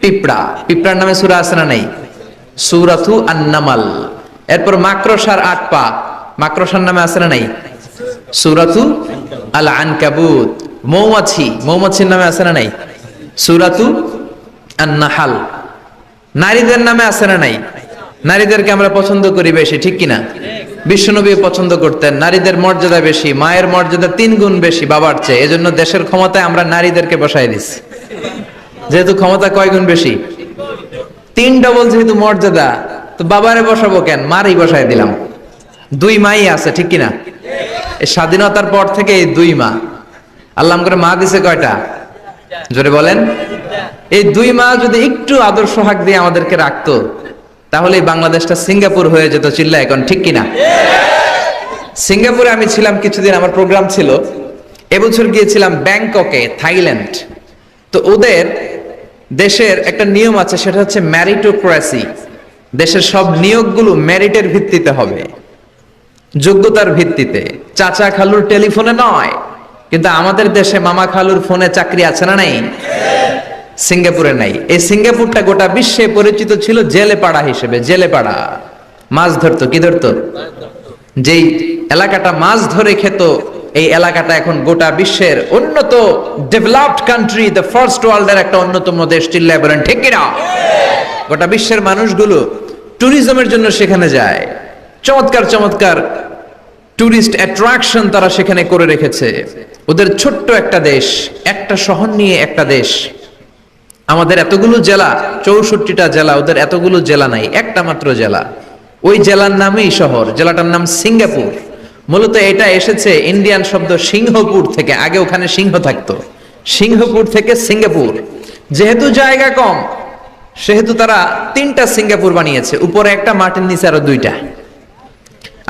পিঁপড়া। পিঁপড়ার নামে সূরা আছে না নাই? সূরাতু আন-নামাল। এরপর মাকড়সার 8 পা, মাকড়সার নামে আছে না নাই? সূরাতু আল-আনকাবুত। মৌমাছি, মৌমাছির নামে আছে না নাই? সূরাতু আন-নাহাল। নারীদের নামে আছে না নাই? নারীদেরকে আমরা পছন্দ করি বেশি, ঠিক কিনা? বিশ্বনবী পছন্দ করতেন। নারীদের মর্যাদা বেশি, মায়ের মর্যাদা 3 গুণ বেশি বাবার চেয়ে। এজন্য দেশের ক্ষমতায় আমরা নারীদেরকে বসাই দিচ্ছি। যেহেতু ক্ষমতা কয় গুণ বেশি, 3 ডবল যেহেতু মর্যাদা, তো বাবারে বসাবো কেন, মারই বসাই দিলাম। 2 মাই আছে, ঠিক কিনা? এই স্বাধীনতার পর থেকে এই 2 মা। আল্লাহ করে মা দিছে কয়টা? জোরে বলেন। এই 2 মা যদি একটু আদর সোহাগ দিয়ে আমাদেরকে রাখতো, তাহলে বাংলাদেশটা সিঙ্গাপুর হয়ে যেত। চিল্লা এখন, ঠিক কিনা? সিঙ্গাপুরে আমি ছিলাম কিছুদিন, আমার প্রোগ্রাম ছিল। এবছর গিয়েছিলাম ব্যাংককে, থাইল্যান্ড। তো ওদের দেশের একটা নিয়ম আছে, সেটা হচ্ছে ম্যারিটোক্রেসি। দেশের সব নিয়োগগুলো মেরিটের ভিত্তিতে হবে, যোগ্যতার ভিত্তিতে, চাচা খালুর টেলিফোনে নয়। কিন্তু আমাদের দেশে মামা খালুর ফোনে চাকরি আছে না নাই? সিঙ্গাপুরে নাই। এই সিঙ্গাপুরটা গোটা বিশ্বে পরিচিত ছিল জেলে পাড়া হিসেবে। জেলে পাড়া মাছ ধরতো, কি ধরতো? যেই এলাকাটা মাছ ধরে খেত, এই এলাকাটা এখন গোটা বিশ্বের উন্নত ডেভেলপড কান্ট্রি, দ্য ফার্স্ট ওয়ার্ল্ডের একটা অন্যতম দেশ। চিল্লায় বলেন ঠিক কিনা? গোটা বিশ্বের মানুষগুলো ট্যুরিজমের জন্য সেখানে যায়। চমৎকার চমৎকার টুরিস্ট অ্যাট্রাকশন তারা সেখানে করে রেখেছে। ওদের ছোট্ট একটা দেশ, একটা শহর নিয়ে একটা দেশ। আমাদের এতগুলো জেলা, 64টা জেলা, ওদের এতগুলো জেলা নাই, একটা মাত্র জেলা। ওই জেলার নামেই শহর, জেলাটার নাম সিঙ্গাপুর। মূলত এটা এসেছে ইন্ডিয়ান শব্দ সিংহপুর থেকে। আগে ওখানে সিংহ থাকতো, সিংহপুর থেকে সিঙ্গাপুর। যেহেতু জায়গা কম, সেহেতু তারা 3টা সিঙ্গাপুর বানিয়েছে, উপরে একটা, মাটির নিচে আরো 2টা।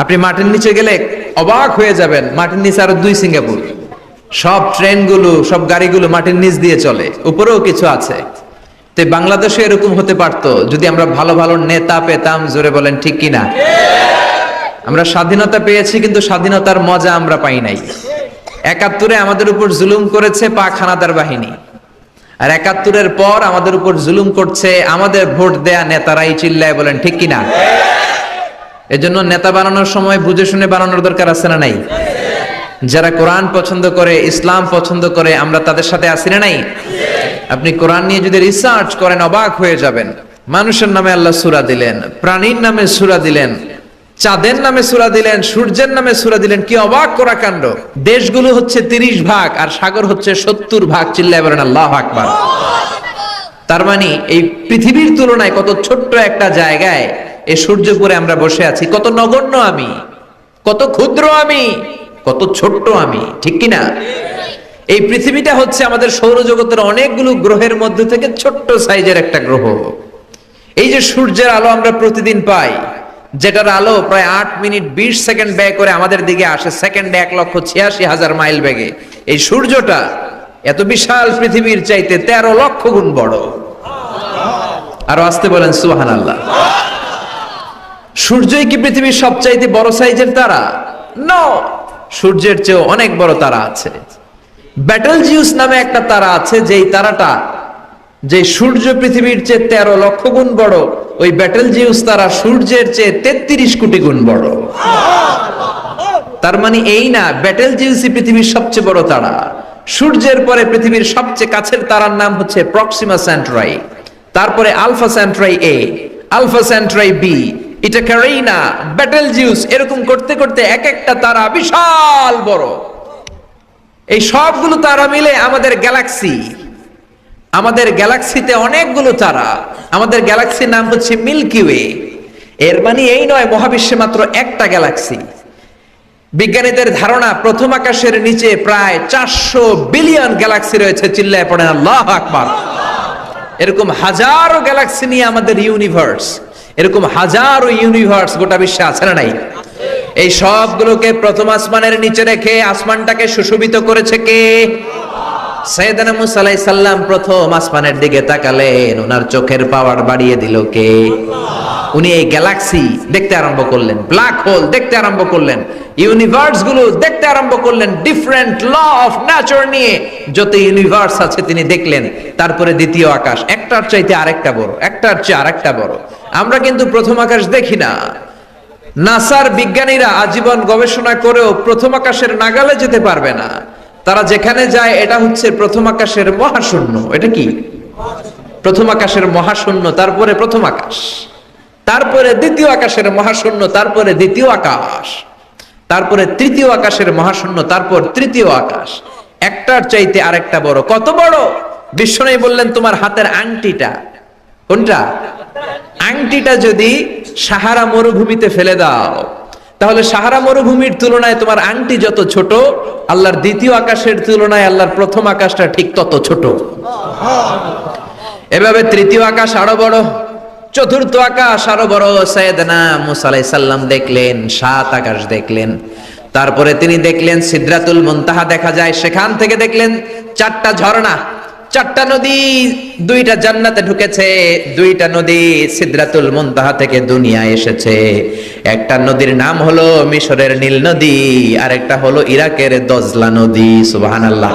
আপনি মাটির নিচে গেলে অবাক হয়ে যাবেন, মাটির নিচে আরো 2 সিঙ্গাপুর। সব ট্রেনগুলো, সব গাড়িগুলো মাটির নিচ দিয়ে চলে, উপরেও কিছু আছে। তো বাংলাদেশে এরকম হতে পারতো যদি আমরা ভালো ভালো নেতা পেতাম। জোরে বলেন ঠিক কিনা? আমরা স্বাধীনতা পেয়েছি, কিন্তু স্বাধীনতার মজা আমরা পাই নাই। 71-এ আমাদের উপর জুলুম করেছে পাক হানাদার বাহিনী, আর 71-এর পর আমাদের উপর জুলুম করছে আমাদের ভোট দেয়া নেতারাই। চিল্লায় বলেন ঠিক কিনা? এজন্য নেতা বানানোর সময় বুঝে শুনে বানানোর দরকার আছে না নাই? যারা কোরআন পছন্দ করে, ইসলাম পছন্দ করে, আমরা তাদের সাথে আছি না নাই? আপনি কোরআন নিয়ে যদি রিসার্চ করেন অবাক হয়ে যাবেন। মানুষের নামে আল্লাহ সূরা দিলেন, প্রাণীর নামে সূরা দিলেন, চাঁদের নামে সূরা দিলেন, সূর্যের নামে সূরা দিলেন। কি অবাক করা কাণ্ড! দেশগুলো হচ্ছে 30 ভাগ আর সাগর হচ্ছে 70 ভাগ। চিল্লায় বলেন আল্লাহু আকবার। তার মানে এই পৃথিবীর তুলনায় কত ছোট্ট একটা জায়গায় এই সূর্যপুরে আমরা বসে আছি। কত নগণ্য আমি, কত ক্ষুদ্র আমি, কত ছোট্ট আমি, ঠিক কিনা? এই পৃথিবীটা হচ্ছে আমাদের সৌরজগতের অনেকগুলো গ্রহের মধ্যে থেকে ছোট্ট সাইজের একটা গ্রহ। এই যে সূর্যের আলো আমরা প্রতিদিন পাই, যেটার আলো প্রায় 8 মিনিট 20 সেকেন্ড ব্যয় করে আমাদের দিকে আসে, সেকেন্ডে 1,86,000 মাইল বেগে। এই সূর্যটা এত বিশাল পৃথিবীর চাইতে 13 লক্ষ গুণ বড়। আরো আসতে বলেন সুবহানাল্লাহ। সূর্যই কি পৃথিবীর সবচাইতে বড় সাইজের তারা? নো, সূর্যের চেয়েও অনেক বড় তারা আছে। ব্যাটেলজিউস নামে একটা তারা আছে, যেই তারাটা, যে সূর্য পৃথিবীর চেয়ে 13 লক্ষ গুণ বড়, ওই ব্যাটেলজিউস তারা সূর্যের চেয়ে 33 কোটি গুণ বড়। তার মানে এই না ব্যাটেলজিউসই পৃথিবীর সবচেয়ে বড় তারা। সূর্যের পরে পৃথিবীর সবচেয়ে কাছের তারার নাম হচ্ছে প্রক্সিমা সেন্টরাই, তারপরে আলফা সেন্টরাই এ, আলফা সেন্টরাই বি, এটা ক্যারিনা, ব্যাটেলজিউস, এরকম করতে করতে এক একটা তারা বিশাল বড়। এই সবগুলো তারা মিলে আমাদের গ্যালাক্সি। আমাদের গ্যালাক্সিতে অনেকগুলো তারা। আমাদের গ্যালাক্সির নাম হচ্ছে মিল্কি ওয়ে। এর মানে এই নয় মহাবিশ্বে মাত্র একটা গ্যালাক্সি। বিজ্ঞানীদের ধারণা প্রথম আকাশের নিচে প্রায় 400 বিলিয়ন গ্যালাক্সি রয়েছে। চিল্লায় পড়েন আল্লাহু আকবার। এরকম হাজারো গ্যালাক্সি নিয়ে আমাদের ইউনিভার্স, এরকম হাজারো ইউনিভার্স গোটা বিশ্বে আছে না নাই? এই সবগুলোকে প্রথম আসমানের নিচে রেখে আসমানটাকে সুশোভিত করেছে কে? সাইয়েদনা মুসা আলাইহিস সালাম প্রথম আসমানের দিকে তাকালেন, ওনার চোখের পাওয়ার বাড়িয়ে দিল কে? উনি এই গ্যালাক্সি দেখতে আরম্ভ করলেন, ব্ল্যাক হোল দেখতে আরম্ভ করলেন, ইউনিভার্স গুলো দেখতে আরম্ভ করলেন, ডিফারেন্ট ল অফ নেচার নিয়ে যত ইউনিভার্স আছে তিনি দেখলেন। তারপরে দ্বিতীয় আকাশ, একটার চাইতে আরেকটা বড়, একটার চেয়ে আরেকটা বড়। আমরা কিন্তু প্রথম আকাশ দেখি না। নাসার বিজ্ঞানীরা আজীবন গবেষণা করেও প্রথম আকাশের নাগালে যেতে পারবে না। তারা যেখানে যায় এটা হচ্ছে প্রথম আকাশের মহাশূন্য। এটা কি? প্রথম আকাশের মহাশূন্য, তারপরে প্রথম আকাশ, তারপরে দ্বিতীয় আকাশের মহাশূন্য, তারপরে দ্বিতীয় আকাশ, তারপরে তৃতীয় আকাশের মহাশূন্য, তারপর তৃতীয় আকাশ। একটার চাইতে আরেকটা বড়। কত বড়? বিশ্বনবী বললেন তোমার হাতের আংটিটা, কোনটা? আংটিটা যদি সাহারা মরুভূমিতে ফেলে দাও, তাহলে সাহারা মরুভূমির তুলনায় তোমার আংটি যত ছোট, আল্লাহর দ্বিতীয় আকাশের তুলনায় আল্লাহর প্রথম আকাশটা ঠিক তত ছোট। এভাবে তৃতীয় আকাশ আরো বড়, চতুর্থ আকাশ আরো বড়। সাইয়েদনা মুসা আলাইহিস সালাম দেখলেন, 7 আকাশ দেখলেন। তারপরে তিনি দেখলেন সিদরাতুল মুনতাহা দেখা যায়, সেখান থেকে দেখলেন 4টা ঝর্ণা, 4টা নদী, 2টা জান্নাতে ঢুকেছে, 2টা নদী সিদরাতুল মুনতাহা থেকে দুনিয়ায় এসেছে। একটা নদীর নাম হলো মিশরের নীল নদী, আর একটা হলো ইরাকের দজলা নদী। সুবহানাল্লাহ।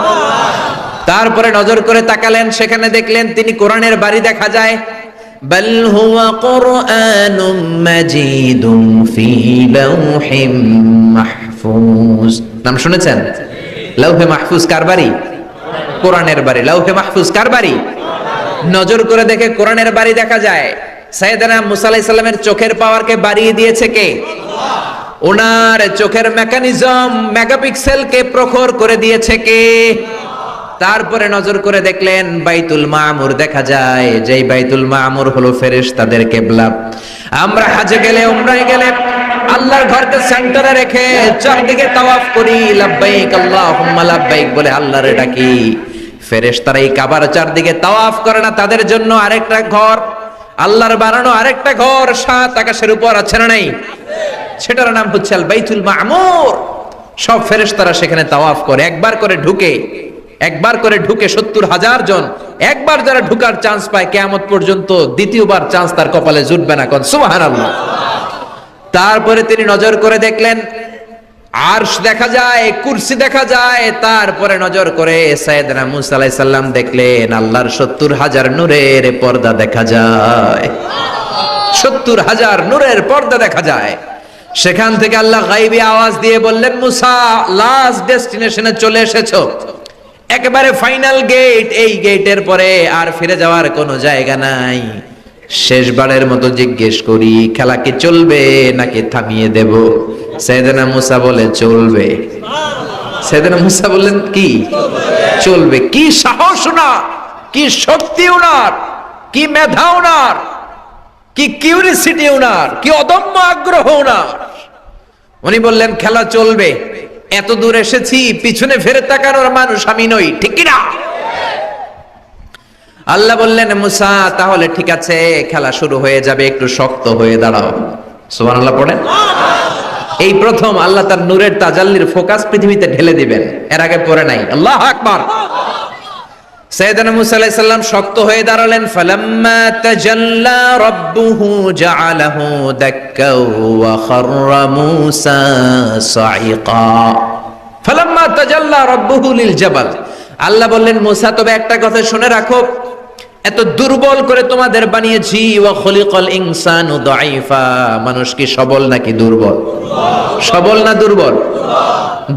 তারপরে নজর করে তাকালেন, সেখানে দেখলেন তিনি কোরআনের বাড়ি দেখা যায়। বাল হুয়া কুরআনুম মাজিদুম ফি লাওহিম মাহফুজ। নাম শুনেছেন? লাউহে মাহফুজ কার বাড়ি? কোরআনের বাড়ি। লাউহে মাহফুজ কার বাড়ি? নজর করে দেখে কোরআনের বাড়ি দেখা যায়। সাইয়েদনা মুসা আলাইহিস সালামের চোখের পাওয়ারকে বাড়িয়ে দিয়েছে কে? আল্লাহ। ওনার চোখের মেকানিজম মেগাপিক্সেলকে প্রখর করে দিয়েছে কে? তারপরে নজর করে দেখলেন বাইতুল মামুর দেখা যায়, যেই বাইতুল মামুর হলো ফেরেশতাদের কিবলা। আমরা হজে গেলে, উমরায় গেলে আল্লাহর ঘরকে সেন্টারে রেখে চারদিকে তাওয়াফ করি, লাব্বাইক আল্লাহুম্মা লাব্বাইক বলে আল্লাহর ডাকি। ফেরেশতারা এই কাবার চারদিকে তাওয়াফ করে না, তাদের জন্য আরেকটা ঘর, আল্লাহর বানানো আরেকটা ঘর 7 আকাশের উপর আছে না নাই? সেটার নাম হচ্ছে আল বাইতুল মামুর। সব ফেরেশতারা সেখানে তাওয়াফ করে, একবার করে ঢুকে 70,000 জন। একবার যারা ঢুকার চান্স পায় কিয়ামত পর্যন্ত দ্বিতীয়বার চান্স তার কপালে জুটবে না। কোন সুবহানাল্লাহ। তারপরে তিনি নজর করে দেখলেন আরশ দেখা যায়, কুরসি দেখা যায়। তারপরে নজর করে সাইয়েদনা মুসা আলাইহিস সালাম দেখলেন আল্লাহর 70,000 নূরের পর্দা দেখা যায়। 70,000 নূরের পর্দা দেখা যায়। সেখান থেকে আল্লাহ গায়বী আওয়াজ দিয়ে বললেন, মুসা লাস্ট ডেস্টিনেশনে চলে এসেছো, একেবারে ফাইনাল গেট। এই গেটের পরে আর ফিরে যাওয়ার কোনো জায়গা নাই। শেষবারের মতো জিজ্ঞেস করি, খেলা কি চলবে নাকি থামিয়ে দেব? সাইয়েদনা মুসা বলে চলবে। সাইয়েদনা মুসা বললেন কি চলবে? কি সাহস ওনার, কি শক্তি ওনার, কি মেধা ওনার, কি কিউরিসিটি ওনার, কি অদম্য আগ্রহ ওনার। উনি বললেন খেলা চলবে, এত দূর এসেছি, পিছনে ফিরে তাকানোর মানুষ আমি নই, ঠিক কি না? আল্লাহ বললেন, মুসা তাহলে ঠিক আছে, খেলা শুরু হয়ে যাবে, একটু শক্ত হয়ে দাঁড়াও। সুবহানাল্লাহ পড়েন। এই প্রথম আল্লাহ তার নূরের তাজাল্লির ফোকাস পৃথিবীতে ঢেলে দিবেন, এর আগে পড়ে নাই। আল্লাহু আকবার। সাইয়েদনা মুসা আলাইহিস সালাম শক্ত হয়ে দাঁড়ালেন। ফালাম্মা তাজাল্লা রাব্বুহু জাআলাহু দাক্কা ওয়া খাররা মুসা সাইকা। ফালাম্মা তাজাল্লা রাব্বুহু লিল জাবাল। আল্লাহ বললেন, মুসা তবে একটা কথা শুনে রাখো, এত দুর্বল করে তোমাদের বানিয়েছি। ওয়া খলিকাল ইনসানু দাঈফা। মানুষ কি সবল নাকি দুর্বল? সবল না দুর্বল?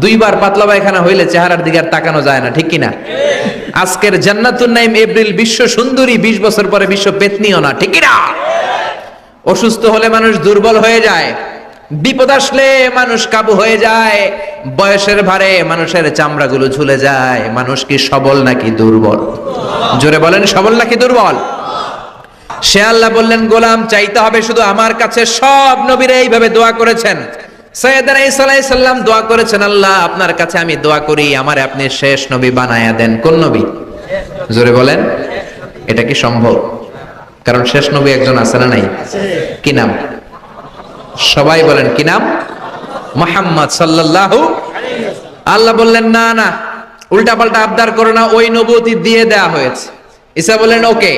দুইবার পাতলা পায়খানা হইলে চেহারার দিকে আর তাকানো যায় না, ঠিক কি না? আজকের জান্নাতুন নাইম এপ্রিল বিশ্ব সুন্দরী, 20 বছর পরে বিশ্ব পেতনিও না, ঠিক কি না? অসুস্থ হলে মানুষ দুর্বল হয়ে যায়, বিপদ আসলে মানুষ কাবু হয়ে যায়, বয়সের ভারে মানুষের চামড়াগুলো ঝুলে যায়। মানুষ কি সবল নাকি দুর্বল? জোরে বলেন, সবল নাকি দুর্বল? সে আল্লাহ বললেন, গোলাম চাইতে হবে শুধু আমার কাছে। সব নবীরা এইভাবে দোয়া করেছেন। সাইয়েদনা ঈসা আলাইহিস সালাম দোয়া করেছেন, আল্লাহ আপনার কাছে আমি দোয়া করি আমারে আপনি শেষ নবী বানায়া দেন। কোন নবী? জোরে বলেন। এটা কি সম্ভব? কারণ শেষ নবী একজন আছে না নাই? কি নাম? সবাই বলেন কি নাম? মুহাম্মদ সাল্লাল্লাহু আলাইহি ওয়াসাল্লাম। আল্লাহ বললেন, না না, উল্টা পাল্টা আবদার করো না, ওই নবুয়তি দিয়ে দেয়া হয়েছে। ঈসা বললেন, ওকে,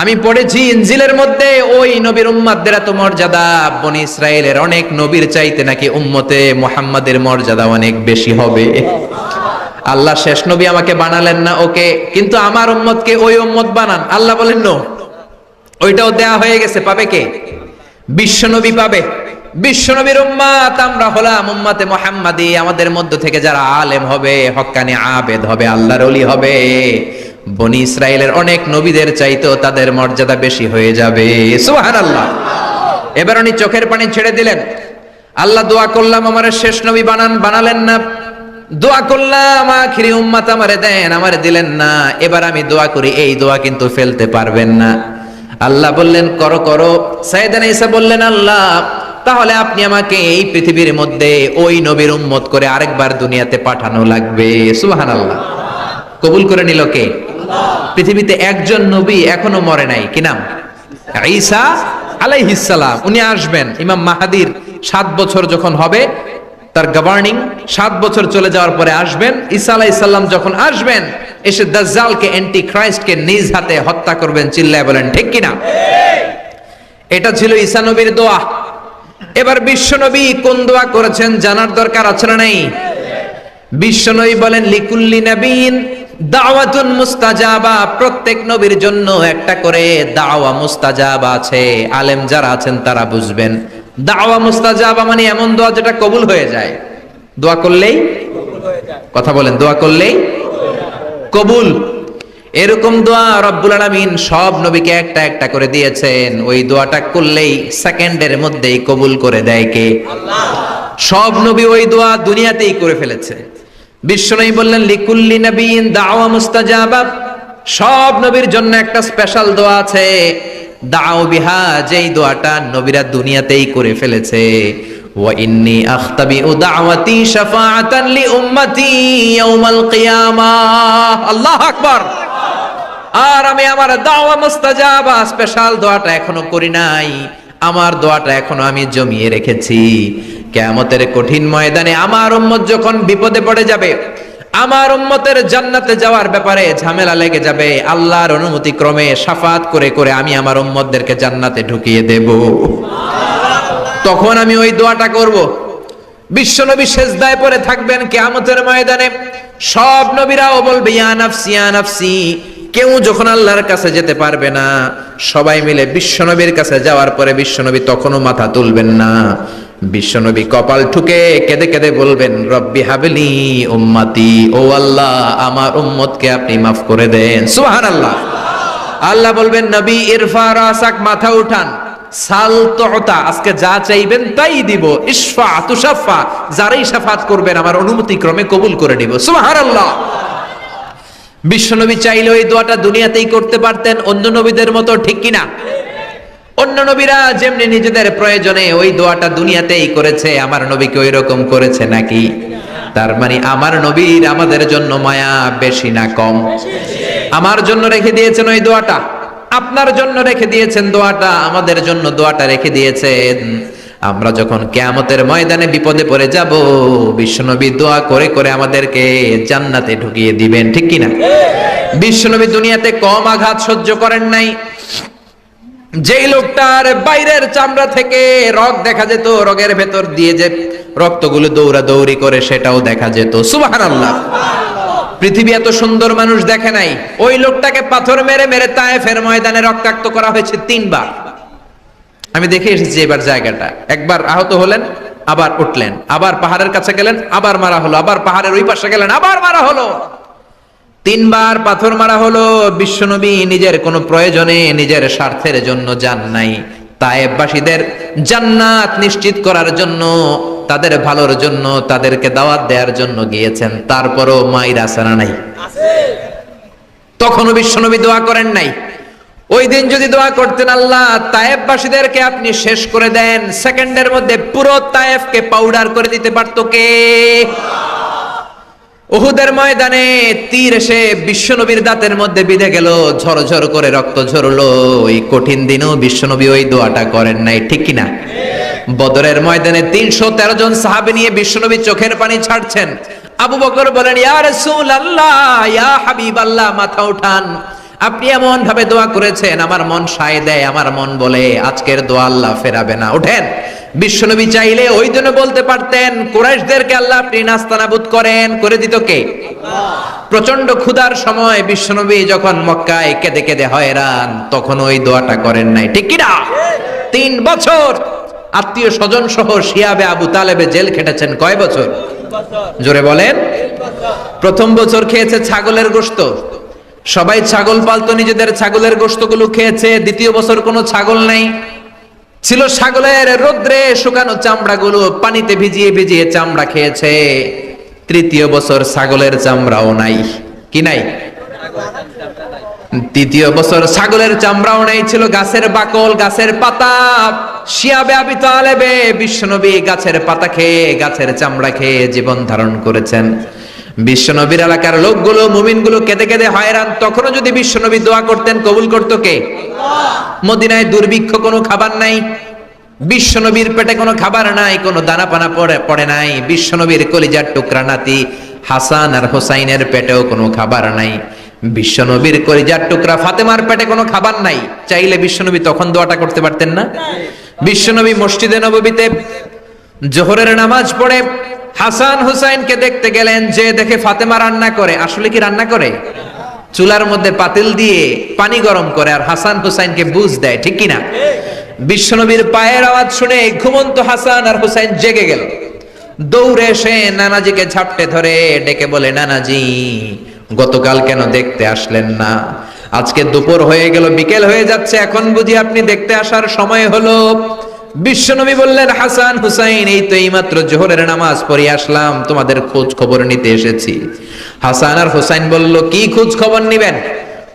আমি পড়েছি ইনজিলের মধ্যে ওই নবীর উম্মতদের এত মর্যাদা, বনি ইসরায়েলের অনেক নবীর চাইতে নাকি উম্মতে মুহাম্মাদের মর্যাদা অনেক বেশি হবে। আল্লাহ শেষ নবী আমাকে বানালেন না, ওকে, কিন্তু আমার উম্মতকে ওই উম্মত বানান। আল্লাহ বলেন, নো, ওইটাও দেয়া হয়ে গেছে। পাবে কে? বিশ্বনবী পাবে। বিশ্বনবীর উম্মত আমরা হলাম উম্মতে মুহাম্মাদি। আমাদের মধ্য থেকে যারা আলেম হবে, হক্কানি আবেদ হবে, আল্লাহর ওলি হবে, বনি ইসরায়েলের অনেক নবীদের চাইতেও তাদের মর্যাদা বেশি হয়ে যাবে। সুবহানাল্লাহ। এবার উনি চোখের পানি ছেড়ে দিলেন। আল্লাহ দোয়া করলাম আমারে শেষ নবী বানান, বানালেন না। দোয়া করলাম আখিরি উম্মত আমারে দেন, আমারে দিলেন না। এবার আমি দোয়া করি, এই দোয়া কিন্তু ফেলতে পারবেন না। আল্লাহ বললেন, করো করো। সাইয়েদনা ঈসা বললেন, আল্লাহ তাহলে আপনি আমাকে এই পৃথিবীর মধ্যে ওই নবীর উম্মত করে আরেকবার দুনিয়াতে পাঠানো লাগবে। সুবহানাল্লাহ। কবুল করে নিল কে? পৃথিবীতে একজন নবী এখনো মরে নাই। কি নাম? ঈসা আলাইহিস সালাম। উনি আসবেন। ইমাম মাহাদির 7 বছর যখন হবে তার গভর্নিং 7 বছর চলে যাওয়ার পরে আসবেন ঈসা আলাইহিস সালাম। যখন আসবেন এসে দাজ্জালকে অ্যান্টি ক্রাইস্টকে নিজ হাতে হত্যা করবেন। চিল্লায় বলেন ঠিক কিনা? এটা ছিল ঈসা নবীর দোয়া। এবার বিশ্বনবী কোন দোয়া করেছেন জানার দরকার আছে না নাই? বিশ্বনবী বলেন লিকুল্লি নবিয়্যিন দাওয়াতুন মুস্তাজাবা, প্রত্যেক নবীর জন্য একটা করে দাওয়া মুস্তাজাবা আছে। আলেম যারা আছেন তারা বুঝবেন, দাওয়া মুস্তাজাবা মানে এমন দোয়া যেটা কবুল হয়ে যায়। দোয়া করলেই কথা বলেন, দোয়া করলেই কবুল। এরকম দোয়া রব্বুল আলামিন সব নবীকে একটা একটা করে দিয়েছেন। ওই দোয়াটা করলেই সেকেন্ডের মধ্যেই কবুল করে দেয় কে? আল্লাহ। সব নবী ওই দোয়া দুনিয়াতেই করে ফেলেছে। বিশ্বনবী বললেন লিকুল্লি নবিয়্যিন দাওয়া মুস্তাজাবা, সব নবীর জন্য একটা স্পেশাল দোয়া আছে দাও বিহা, যেই দোয়াটা নবীরা দুনিয়াতেই করে ফেলেছে। ওয়া ইন্নী আখতাবিউ দাওয়াতি শাফাআতান লি উম্মতি ইয়াউমাল কিয়ামাহ। আল্লাহু আকবার। আর আমি আমার দাওয়া মুস্তাজাবা স্পেশাল দোয়াটা এখনো করি নাই, আমার দোয়াটা এখনো আমি জমিয়ে রেখেছি। কিয়ামতের কঠিন ময়দানে আমার উম্মত যখন বিপদে পড়ে যাবে, আমার উম্মতের জান্নাতে যাওয়ার ব্যাপারে ঝামেলা লেগে যাবে, আল্লাহর অনুমতি ক্রমে শাফাত করে করে আমি আমার উম্মতদেরকে জান্নাতে ঢুকিয়ে দেব। তখন আমি ওই দোয়াটা করব। বিশ্বনবী সিজদায় পড়ে থাকবেন কিয়ামতের ময়দানে, সব নবীরাও বলবে ইয়া নাফসি ইয়া নাফসি। কেউ যখন আল্লাহর কাছে যেতে পারবে না, সবাই মিলে বিশ্বনবীর কাছে যাওয়ার পরে বিশ্বনবী তখনও মাথা তুলবেন না। বিশ্বনবী কপাল ঠুকে কেঁদে কেঁদে বলবেন রব্বি হাবলি উম্মতি, ও আল্লাহ আমার উম্মতকে আপনি মাফ করে দেন। সুবহানাল্লাহ। আল্লাহ বলবেন নবী ইরফা রাসাক, মাথা উঠান, সাল তুতা, আজকে যা চাইবেন তাই দিব, ইশফা তুশাফা, যারাই শাফাত করবেন আমার অনুমতি ক্রমে কবুল করে নিব। সুবহানাল্লাহ। বিশ্বনবী চাইলে ওই দোয়াটা দুনিয়াতেই করতে পারতেন অন্য নবীদের মতো, ঠিক কিনা? অন্য নবীরা যেমনি নিজেদের প্রয়োজনে ওই দোয়াটা দুনিয়াতেই করেছে, আমার নবীকে ওই রকম করেছে নাকি? তার মানে আমার নবীর আমাদের জন্য মায়া বেশি না কম? আমার জন্য রেখে দিয়েছেন ওই দোয়াটা, আপনার জন্য রেখে দিয়েছেন দোয়াটা, আমাদের জন্য দোয়াটা রেখে দিয়েছেন। আমরা যখন কিয়ামতের ময়দানে বিপদে পড়ে যাব, বিশ্বনবী দোয়া করে করে আমাদেরকে জান্নাতে ঢুকিয়ে দিবেন, ঠিক কিনা? বিশ্বনবী দুনিয়াতে কম আঘাত সহ্য করেন নাই। যেই লোকটার বাইরের চামড়া থেকে রগ দেখা যেত, রগের ভেতর দিয়ে যে রক্তগুলো দৌড়া দৌড়ি করে সেটাও দেখা যেত। সুবহানাল্লাহ। পৃথিবী এত সুন্দর মানুষ দেখে নাই। ওই লোকটাকে পাথর মেরে মেরে তায়েফের ময়দানে রক্তাক্ত করা হয়েছে 3 বার। আমি দেখে এসেছি এবার জায়গাটা। একবার আহত হলেন, আবার উঠলেন, আবার পাহাড়ের কাছে গেলেন, আবার মারা হলো, আবার পাহাড়ের ওই পাশে গেলেন, আবার মারা হলো। 3 বার পাথর মারা হলো। বিশ্বনবী নিজের কোনো প্রয়োজনে, নিজের স্বার্থের জন্য যান নাই, তায়েফবাসীদের জান্নাত নিশ্চিত করার জন্য, তাদের ভালোর জন্য, তাদেরকে দাওয়াত দেওয়ার জন্য গিয়েছেন। তারপরও মাইর আছে না নাই? তখনও বিশ্বনবী দোয়া করেন নাই। ওই দিন যদি দোয়া করতেন আল্লাহ তায়েফবাসীদেরকে আপনি শেষ করে দেন, সেকেন্ডের মধ্যে পুরো তায়েফকে পাউডার করে দিতে পারত কে? উহুদের ময়দানে তীর এসে বিশ্বনবীর দাঁতের মধ্যে বিঁধে গেল, ঝরঝর করে রক্ত ঝরলো। ওই কঠিন দিনেও বিশ্বনবী ওই দোয়াটা করেন নাই, ঠিক কিনা? বদরের ময়দানে 313 জন সাহাবী নিয়ে বিশ্বনবী চোখের পানি ছাড়ছেন। আবু বকর বলেন ইয়া রাসূলুল্লাহ, ইয়া হাবিবাল্লাহ, মাথা উঠান, আপনি এমন ভাবে দোয়া করেছেন আমার মন সায় দেয়, আমার মন বলে আজকের দোয়া আল্লাহ ফেরাবে না, ওঠেন। বিশ্বনবী চাইলে ওই জন্য বলতে পারতেন কুরাইশদেরকে আল্লাহ আপনি নাস্তানাবুদ করেন, করে দিত কে? প্রচন্ড ক্ষুধার সময় বিশ্বনবী যখন মক্কায় কেঁদে কেঁদে হয়রান, তখন ওই দোয়াটা করেন নাই, ঠিক কিনা? 3 বছর আত্মীয় স্বজন সহ শিয়াবে আবু তালেবে জেল খেটেছেন। কয় বছর? জোরে বলেন। প্রথম বছর খেয়েছে ছাগলের গোশত, সবাই ছাগল পালতো, নিজেদের ছাগলের গোশতগুলো খেয়েছে। দ্বিতীয় বছর কোনো ছাগল নাই, ছিল ছাগলের রোদ্রে শুকানো চামড়াগুলো, পানিতে ভিজিয়ে ভিজিয়ে চামড়া খেয়েছে। তৃতীয় বছর ছাগলের চামড়াও নাই, কি নাই? তৃতীয় বছর ছাগলের চামড়াও নাই, ছিল গাছের বাকল, গাছের পাতা। শিয়াবে আবি তালেবে বিশ্বনবী গাছের পাতা খেয়ে, গাছের চামড়া খেয়ে জীবন ধারণ করেছেন। বিশ্বনবীর এলাকার লোকগুলো, মুমিনগুলো কেঁদে কেঁদে হয়রান। তখনও যদি বিশ্বনবী দোয়া করতেন, কবুল করতো কে? মদিনায় দুর্ভিক্ষ, কোনো খাবার নাই, বিশ্বনবীর পেটে কোনো খাবার নাই, কোনো দানা পানা পড়ে নাই। বিশ্বনবীর কলিজার টুকরা নাতি হাসান আর হোসাইনের পেটেও কোনো খাবার নাই। বিশ্বনবীর কলিজার টুকরা ফাতেমার পেটে কোনো খাবার নাই। চাইলে বিশ্বনবী তখন দোয়াটা করতে পারতেন না? বিশ্বনবী মসজিদে নববীতে জোহরের নামাজ পড়ে হাসান হুসাইনকে দেখতে গেলেন, যে দেখে ফাতেমা রান্না করে। আসলে কি রান্না করে? চুলার মধ্যে পাতিল দিয়ে পানি গরম করে আর হাসান হুসাইনকে বুঝ দেয়, ঠিক কিনা? বিশ্বনবীর পায়ের আওয়াজ শুনে ঘুমন্ত হাসান আর হুসাইন জেগে গেল। দৌড়ে এসে নানাজিকে ঝাপটে ধরে ডেকে বলে, নানাজি গতকাল কেন দেখতে আসলেন না? আজকে দুপুর হয়ে গেল, বিকেল হয়ে যাচ্ছে, এখন বুঝি আপনি দেখতে আসার সময় হলো? বিশ্বনবী বললেন, হাসান হুসাইন এই তো এইমাত্র জোহরের নামাজ পড়ে আসলাম, তোমাদের খোঁজ খবর নিতে এসেছি। হাসান আর হুসাইন বলল, কি খোঁজ খবর নিবেন?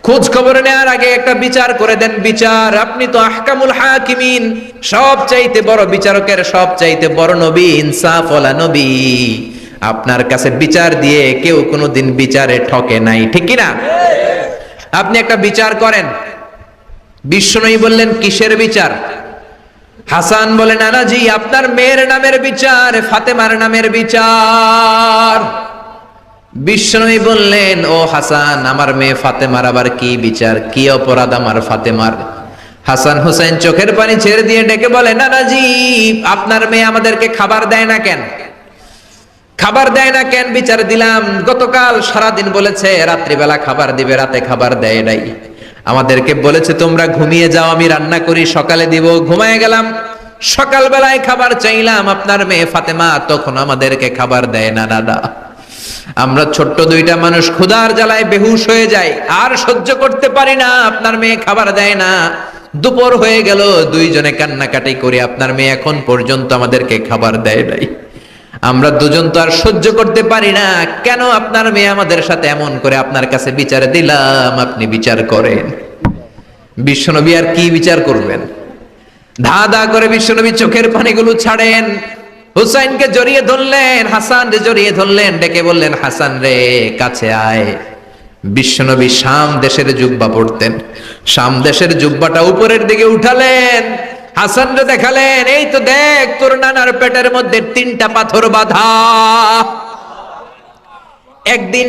খোঁজ খবর নেওয়ার আগে একটা বিচার করে দেন। বিচার? আপনি তো আহকামুল হাকিমিন, সব চাইতে বড় বিচারকের সব চাইতে বড় নবী, ইনসাফ ওয়ালা নবী। আপনার কাছে বিচার দিয়ে কেউ কোনোদিন বিচারে ঠকে নাই, ঠিক কিনা? আপনি একটা বিচার করেন। বিশ্বনবী বললেন, কিসের বিচার? হাসান বলে, নানাজি আপনার মেয়ের নামের বিচার, ফাতেমার নামের বিচার। বিশ্বনবী বললেন, ও হাসান, আমার মেয়ে ফাতেমার আবার কি বিচার? কি অপরাধ আমার ফাতেমার? হাসান হুসাইন চোখের পানি ছেড়ে দিয়ে ডেকে বলে, নানাজি আপনার মেয়ে আমাদেরকে খাবার দেয় না কেন? খাবার দেয় না কেন? বিচার দিলাম, গতকাল সারাদিন বলেছে রাত্রিবেলা খাবার দিবে, রাতে খাবার দেয় নাই। আমাদেরকে বলেছে তোমরা ঘুমিয়ে যাও, আমি রান্না করি, সকালে দিব। ঘুমায় গেলাম, সকালবেলায় খাবার চাইলাম, আপনার মেয়ে ফাতেমা তখন আমাদেরকে খাবার দেয় না। দাদা, আমরা ছোট্ট দুইটা মানুষ ক্ষুধার জ্বালায় বেহুশ হয়ে যাই, আর সহ্য করতে পারি না, আপনার মেয়ে খাবার দেয় না। দুপুর হয়ে গেল, দুইজনে কান্নাকাটি করে আপনার মেয়ে এখন পর্যন্ত আমাদেরকে খাবার দেয় নাই। আমরা দুজন তো আর সহ্য করতে পারি না, কেন আপনার মেয়ে আমাদের সাথে এমন করে? আপনার কাছে বিচার দিলাম, আপনি বিচার করেন। বিশ্বনবী আর কি বিচার করবেন? ধা ধা করে বিশ্বনবী চোখের পানিগুলো ছাড়েন, হুসাইনকে জড়িয়ে ধরলেন, হাসান রে জড়িয়ে ধরলেন, ডেকে বললেন, হাসান রে কাছে আয়। বিশ্বনবী শাম দেশের জুব্বা পড়তেন, শাম দেশের জুব্বাটা উপরের দিকে উঠালেন, হাসান রে দেখালেন, এই তো দেখ তোর নানার পেটের মধ্যে 3টা পাথর বাঁধা। একদিন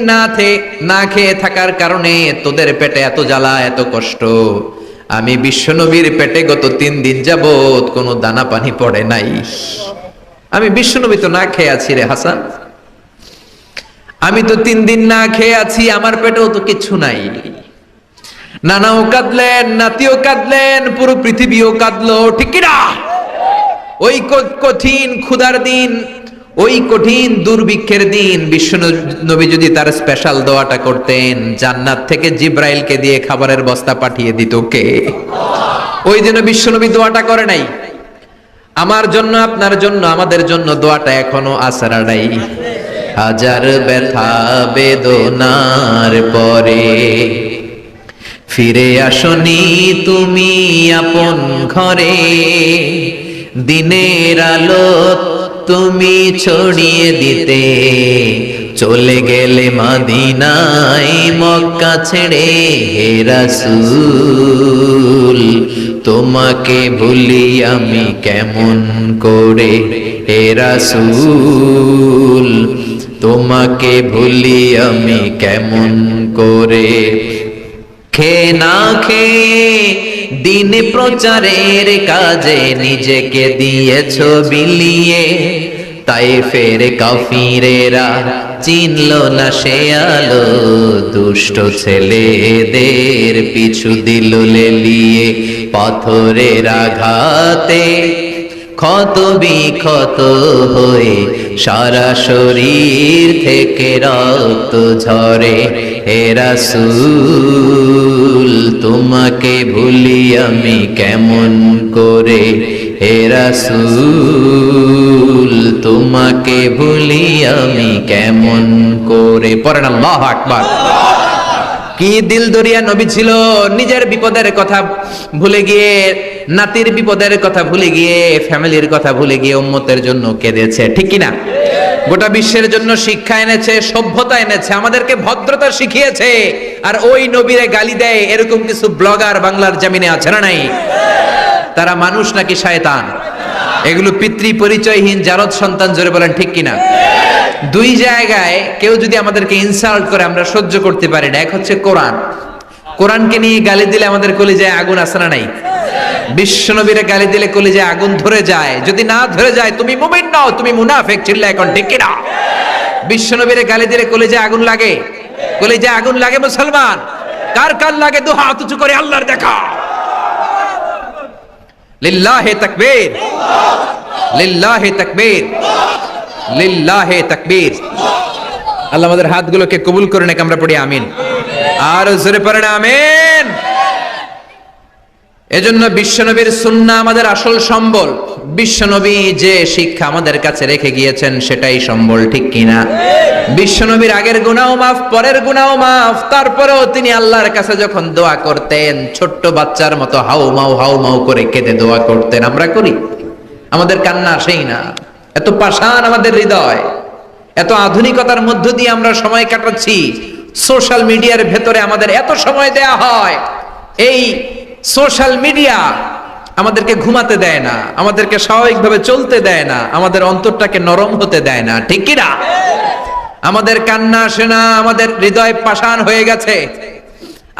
না খেয়ে থাকার কারণে তোদের পেটে এত জ্বালা, এত কষ্ট। আমি বিশ্বনবীর পেটে গত 3 দিন যাবত কোনো দানা পানি পড়ে নাই। আমি বিশ্বনবী তো না খেয়ে আছি রে হাসান, আমি তো 3 দিন না খেয়ে আছি, আমার পেটেও তো কিছু নাই। নানাও কাঁদলেন, নাতিও কাঁদলেন, পুরো পৃথিবীও কাঁদলো, ঠিক কিনা? ওই কঠিন ক্ষুধার দিন, ওই কঠিন দুর্ভিক্ষের দিন বিশ্বনবী যদি তার স্পেশাল দোয়াটা করতেন, জান্নাত থেকে জিব্রাইলকে দিয়ে খাবারের বস্তা পাঠিয়ে দিত কে? ওই জন্য বিশ্বনবী দোয়াটা করে নাই। আমার জন্য, আপনার জন্য, আমাদের জন্য দোয়াটা এখনো আসরা নাই। হাজার ব্যথা বেদনার পরে ফিরে আসনি তুমি আপন ঘরে, দিনের আলো তুমি ছড়িয়ে দিতে চলে গেলে মদিনায় মক্কা ছেড়ে। হে রাসূল তোমাকে ভুলি আমি কেমন করে? হে রাসূল তোমাকে ভুলি আমি কেমন করে? খেয়ে না খেয়ে দিন প্রচারের কাজে নিজেকে দিয়েছ বিলিয়ে, তাই ফের কাফিরেরা চিনল না সে আলো। দুষ্ট ছেলেদের পিছু দিল লেলিয়ে, পাথরের আঘাতে ক্ষত বিক্ষত হয়ে সারা শরীর থেকে রক্ত ঝরে। হে রাসূল তোমাকে ভুলি আমি কেমন করে? হে রাসূল তোমাকে ভুলি আমি কেমন করে? পড়েন আল্লাহু আকবার। কি দিল দরিয়া নবী ছিল, নিজের বিপদের কথা ভুলে গিয়ে, নাতির বিপদের কথা ভুলে গিয়ে, ফ্যামিলির কথা ভুলে গিয়ে উম্মতের জন্য কেঁদেছে, ঠিক কিনা? গোটা বিশ্বের জন্য শিক্ষা এনেছে, সভ্যতা এনেছে, আমাদেরকে ভদ্রতা শিখিয়েছে। আর ওই নবীরে গালি দেয় এরকম কিছু ব্লগার বাংলার জমিনে আছে না নাই? তারা মানুষ নাকি শয়তান? এগুলো পিতৃ পরিচয়হীন জারদ সন্তান, জোরে বলেন ঠিক কিনা? দুই জায়গায় কেউ যদি আমাদেরকে ইনসাল্ট করে আমরা সহ্য করতে পারি না। এক হচ্ছে কোরআন, কোরআনকে নিয়ে গালি দিলে আমাদের কলিজায় আগুন আছে না নাই? বিশ্বনবীরে গালি দিলে কলিজায় আগুন ধরে যায়, যদি না ধরে যায় তুমি মুমিন নও, তুমি মুনাফিক। চিল্লা এখন ঠিক কিনা? বিশ্বনবীরে গালি দিলে কলিজায় আগুন লাগে, কলিজায় আগুন লাগে মুসলমান? কার কার লাগে? দু হাত উঁচু করে আল্লাহর দেখা। লিল্লাহে তাকবীর, লিল্লাহে তাকবীর, লিল্লাহে তাকবীর। আল্লাহ আমাদের হাতগুলোকে কবুল করে নেক, আমরা পড়ি আমিন। আর জোরে পড়েন আমিন। এজন্য বিশ্বনবীর সুন্নাহ আমাদের আসল সম্বল। বিশ্বনবী যে শিক্ষা আমাদের কাছে রেখে গিয়েছেন সেটাই সম্বল, ঠিক কিনা? বিশ্বনবীর আগের গুনাহ মাফ, পরের গুনাহ মাফ, তারপরেও তিনি আল্লাহর কাছে যখন দোয়া করতেন ছোট্ট বাচ্চার মতো হাউ মাউ করে কেঁদে দোয়া করতেন। আমরা করি? আমাদের কান্না আসেই না। এত পাষাণ আমাদের হৃদয়, এত আধুনিকতার মধ্য দিয়ে আমরা সময় কাটাচ্ছি। সোশ্যাল মিডিয়ার ভেতরে আমাদের এত সময় দেয়া হয়। এই সোশ্যাল মিডিয়া আমাদেরকে ঘুমাতে দেয় না, আমাদেরকে স্বাভাবিকভাবে চলতে দেয় না, আমাদের অন্তরটাকে নরম হতে দেয় না, ঠিক কি না? আমাদের কান্না আসে না, আমাদের হৃদয় পাষাণ হয়ে গেছে,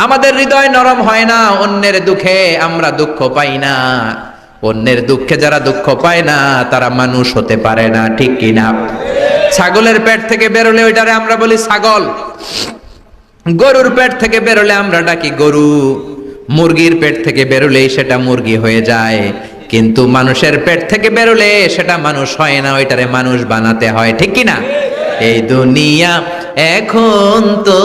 আমাদের হৃদয় নরম হয় না। অন্যের দুঃখে আমরা দুঃখ পাই না, অন্যের দুঃখে যারা দুঃখ পায় না তারা মানুষ হতে পারে না, ঠিক কি না? ছাগলের পেট থেকে বেরোলে ওইটারে আমরা বলি ছাগল, গরুর পেট থেকে বেরোলে আমরা ডাকি গরু, মুরগির পেট থেকে বেরোলেই সেটা মুরগি হয়ে যায়, কিন্তু মানুষের পেট থেকে বেরোলে সেটা মানুষ হয় না, ওইটারে মানুষ বানাতে হয়, ঠিক কি না? এই দুনিয়া এখন তো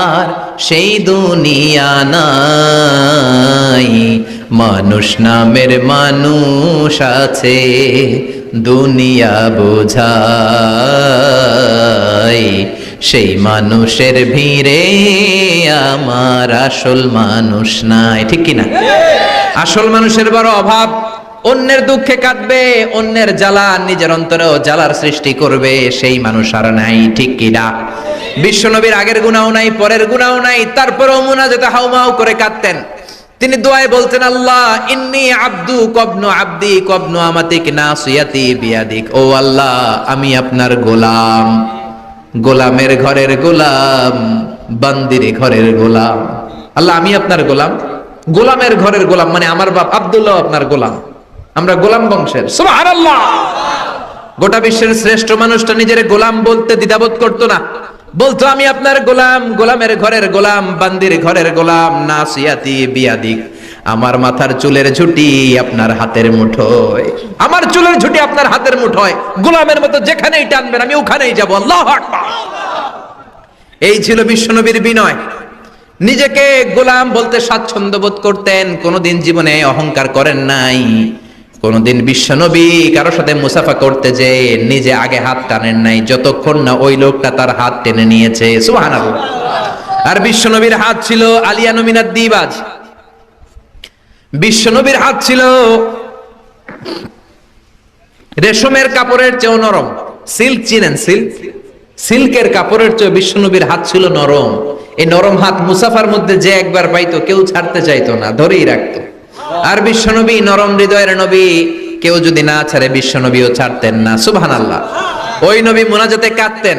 আর সেই দুনিয়া নাই, মানুষ নামের মানুষ আছে, দুনিয়া বোঝাই, সেই মানুষের ভিড়ে আমার আসল মানুষ নাই, ঠিক কিনা? আসল মানুষের বড় অভাব। অন্যের দুঃখে কাঁদবে, অন্যের জ্বালা নিজের অন্তরেও জ্বালার সৃষ্টি করবে, সেই মানুষ আর নাই, ঠিক কিনা? বিশ্বনবীর আগের গুনাহ নাই, পরের গুনাহ নাই, তারপরেও মুনাজাতে হাউমাউ করে কাঁদতেন। তিনি দোয়ায় বলতেন, আল্লাহ ইন্নী আব্দু কবনু আব্দি কবনু আমাতিক নাসিয়াতি বিয়াদিক। ও আল্লাহ, আমি আপনার গোলাম, গোলামের ঘরের গোলাম, বান্দির ঘরের গোলাম। আল্লাহ আমি আপনার গোলাম, গোলামের ঘরের গোলাম, মানে আমার বাপ আব্দুল্লাহ আপনার গোলাম, আমরা গোলাম বংশের। সুবহানাল্লাহ। গোটা বিশ্বের শ্রেষ্ঠ মানুষটা নিজের গোলাম বলতে দ্বিধাবোধ করতো না, বলতো আমি আপনার গোলাম, গোলামের ঘরের গোলাম, বান্দির ঘরের গোলাম, নাসিয়াতি বিয়াদিক, আমার মাথার চুলের ঝুঁটি আপনার হাতের মুঠোয়, আমার চুলের ঝুঁটি আপনার হাতের মুঠোয়, গোলামের মতো যেখানেই টানবেন আমি ওখানেই যাব। আল্লাহু আকবার। এই ছিল বিশ্বনবীর বিনয়। নিজেকে গোলাম বলতে স্বাচ্ছন্দ্য বোধ করতেন, কোনোদিন জীবনে অহংকার করেন নাই। কোনদিন বিশ্বনবী কারোর সাথে মুসাফা করতে যে নিজে আগে হাত টানেন নাই, যতক্ষণ না ওই লোকটা তার হাত টেনে নিয়েছে। সুবহানাল্লাহ। আর বিশ্বনবীর হাত ছিল আলিয়ানু মিনাদ দিবাজ, বিশ্বনবীর হাত ছিল রেশমের কাপড়ের চেয়েও নরম। সিল্ক চিনেন? সিল্ক, সিল্কের কাপড়ের চেয়ে বিশ্বনবীর হাত ছিল নরম। এই নরম হাত মুসাফার মধ্যে যে একবার পাইতো কেউ ছাড়তে চাইতো না, ধরেই রাখতো। আর বিশ্বনবী নরম হৃদয়ের নবী, কেউ যদি না ছাড়ে বিশ্বনবীও ছাড়তেন না। সুবহানাল্লাহ। ওই নবী মুনাজাতে কাঁদতেন।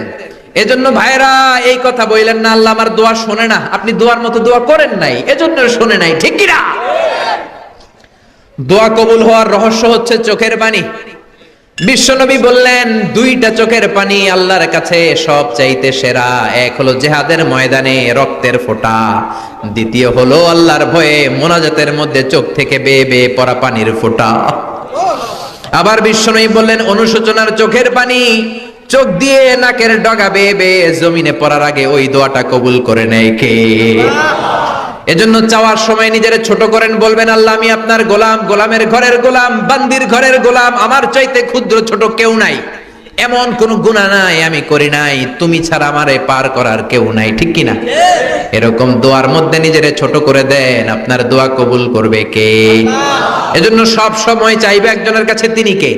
এজন্য ভাইরা এই কথা বললেন না আল্লাহ আমার দোয়া শোনে না, আপনি দোয়ার মতো দোয়া করেন নাই, এজন্য শোনে নাই, ঠিক কি না? দোয়া কবুল হওয়ার রহস্য হচ্ছে চোখের পানি। বিশ্বনবী বললেন দুইটা চোখের পানি আল্লাহর কাছে সব চাইতে সেরা। এক হলো জিহাদের ময়দানে রক্তের ফোঁটা, দ্বিতীয় হলো আল্লাহর ভয়ে মোনাজাতের মধ্যে চোখ থেকে বেয়ে বেয়ে পড়া পানির ফোঁটা। আবার বিশ্বনবী বললেন অনুশোচনার চোখের পানি, চোখ দিয়ে নাকের ডগা বেয়ে বেয়ে জমিনে পড়ার আগে ওই দোয়াটা কবুল করে নেয় কে? এজন্য চাওয়ার সময় নিজের ছোট করেন, বলবেন আল্লাহ আমি আপনার গোলাম, গোলামের ঘরের গোলাম, বান্দির ঘরের গোলাম, আমার চাইতে ক্ষুদ্র ছোট কেউ নাই। এমন কোন গুনাহ নাই আমি করি নাই, তুমি ছাড়া আমারে পার করার কেউ নাই, ঠিক কিনা? এরকম দোয়ার মধ্যে নিজেরে ছোট করে দেন, আপনার দোয়া কবুল করবে কে? এজন্য সব সময় চাইবে একজনের কাছে, তিনি কে?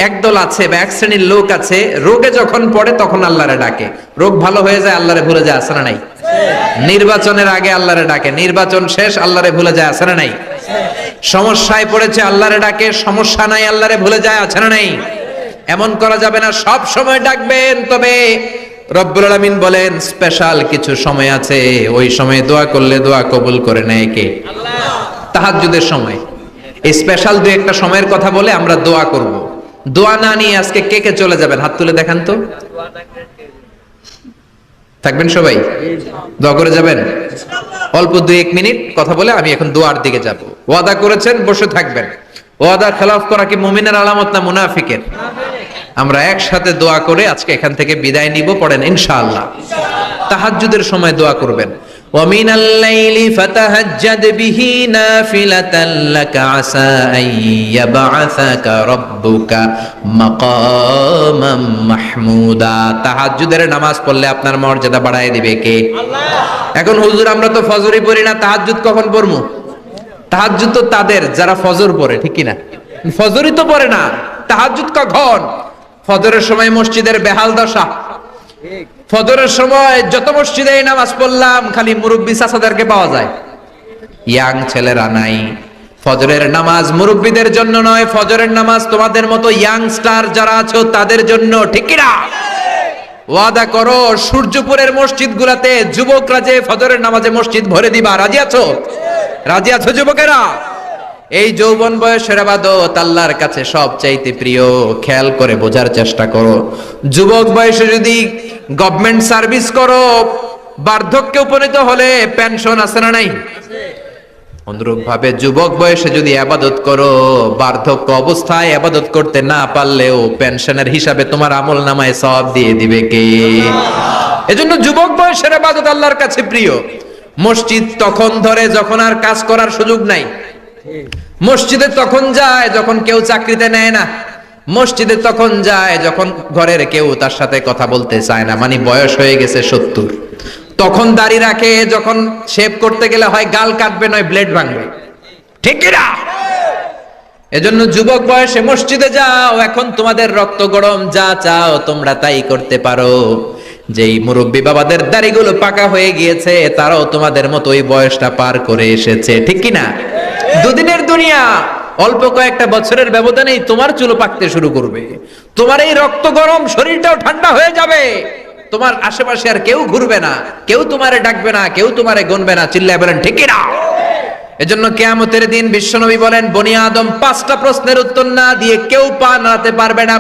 একদল আছে বা এক শ্রেণীর লোক আছে, রোগে যখন পড়ে তখন আল্লাহরে ডাকে, রোগ ভালো হয়ে যায় আল্লাহরে ভুলে যায়, আছে না নাই? নির্বাচনের আগে আল্লাহরে ডাকে, নির্বাচন শেষ আল্লাহরে ভুলে যায়, আছে না নাই? সমস্যায় পড়েছে আল্লাহরে ডাকে, সমস্যা নাই আল্লাহরে ভুলে যায়, আছে না নাই? এমন করা যাবে না, সব সময় ডাকবেন। তবে রব্বুল আলামিন বলেন স্পেশাল কিছু সময় আছে, ওই সময় দোয়া করলে দোয়া কবুল করে নেয় কে? আল্লাহ। তাহাজ্জুদের সময়, এই স্পেশাল দুই একটা সময়ের কথা বলে আমরা দোয়া করব। দোয়া না নিয়ে আজকে কে কে চলে যাবেন? হাত তুলে দেখান তো। থাকবেন সবাই? দোয়া করে যাবেন? অল্প 2-1 মিনিট কথা বলে আমি এখন দোয়ার দিকে যাব। ওয়াদা করেছেন, বসে থাকবেন। ওয়াদা খেলাফ করা কি মুমিনের আলামত না মুনাফিকের? আমরা একসাথে দোয়া করে আজকে এখান থেকে বিদায় নিব। পড়েন ইনশাআল্লাহ। তাহাজ্জুদের সময় দোয়া করবেন। ওয়া মিনাল লাইলি ফাতাহাজ্জাদ বিহি নাফিলাতান লাকা আসা আন ইয়াবআসাকা রাব্বুকা মাকামাম মাহমুদা। তাহাজ্জুদের নামাজ পড়লে আপনার মর্যাদা বাড়ায় দিবে কে? আল্লাহ। এখন হুজুর আমরা তো ফজরই পড়ি না, তাহাজ্জুদ কখন পড়মু? তাহাজ্জুদ তো তাদের যারা ফজর পড়ে, ঠিক কি না? ফজরই তো পড়ে না, তাহাজ্জুদ কখন? ফজরের সময় মসজিদের বেহাল দশা। ফজরের সময় যত মসজিদে নামাজ পড়লাম খালি মুরব্বি চাচাদেরকে পাওয়া যায়, ইয়াং ছেলেরা নাই। ফজরের নামাজ মুরব্বিদের জন্য নয়, ফজরের নামাজ তোমাদের মতো ইয়াংস্টার যারা আছো তাদের জন্য, ঠিক কি না? ওয়াদা করো সূর্যপুরের মসজিদগুলোতে যুবকরা যে ফজরের নামাজে মসজিদ ভরে দিবা, রাজি আছো? রাজি আছো যুবকেরা? এই যৌবন বয়সের ইবাদত আল্লাহর কাছে সবচাইতে প্রিয়, খেয়াল করে বোঝার চেষ্টা করো। যুবক বয়সে যদি গভর্নমেন্ট সার্ভিস করো, বার্ধক্যে উপনীত হলে পেনশন আছে না নাই? অনুরূপ ভাবে যুবক বয়সে যদি ইবাদত করো, বার্ধক্য অবস্থায় ইবাদত করতে না পারলেও পেনশনের হিসাবে তোমার আমলনামায় সওয়াব দিয়ে দিবে কে? এজন্য যুবক বয়সের ইবাদত আল্লাহর কাছে প্রিয়। মসজিদ তখন ধরে যখন আর কাজ করার সুযোগ নাই। মসজিদে তখন যায় যখন কেউ চাকরিতে নেয় না। মসজিদে তখন যায় যখন ঘরের কেউ তার সাথে কথা বলতে চায় না, মানে বয়স হয়ে গেছে 70। তখন দাড়ি রাখে যখন শেভ করতে গেলে হয় গাল কাটবে নয় ব্লেড ভাঙবে, ঠিক কি না? এজন্য যুবক বয়সে মসজিদে যাও, এখন তোমাদের রক্ত গরম, যা চাও তোমরা তাই করতে পারো। যেই মুরব্বী বাবাদের দাড়িগুলো পাকা হয়ে গিয়েছে তারাও তোমাদের মতো ওই বয়সটা পার করে এসেছে, ঠিক কি না? দুদিনের দুনিয়া, অল্প কয়েকটা বছরের ব্যবধানেই তোমার চুলো পাকতে শুরু করবে, তোমার এই রক্ত গরম শরীরটাও ঠান্ডা হয়ে যাবে, তোমার আশেপাশে আর কেউ ঘুরবে না, কেউ তোমারে ডাকবে না, কেউ তোমারে গুনবে না। চিল্লায় বলেন ঠিক কি না? এজন্য কিয়ামতের দিন বিশ্বনবী বলেন বনি আদম 5টা প্রশ্নের উত্তর না দিয়ে কেউ পা নাড়াতে পারবে না।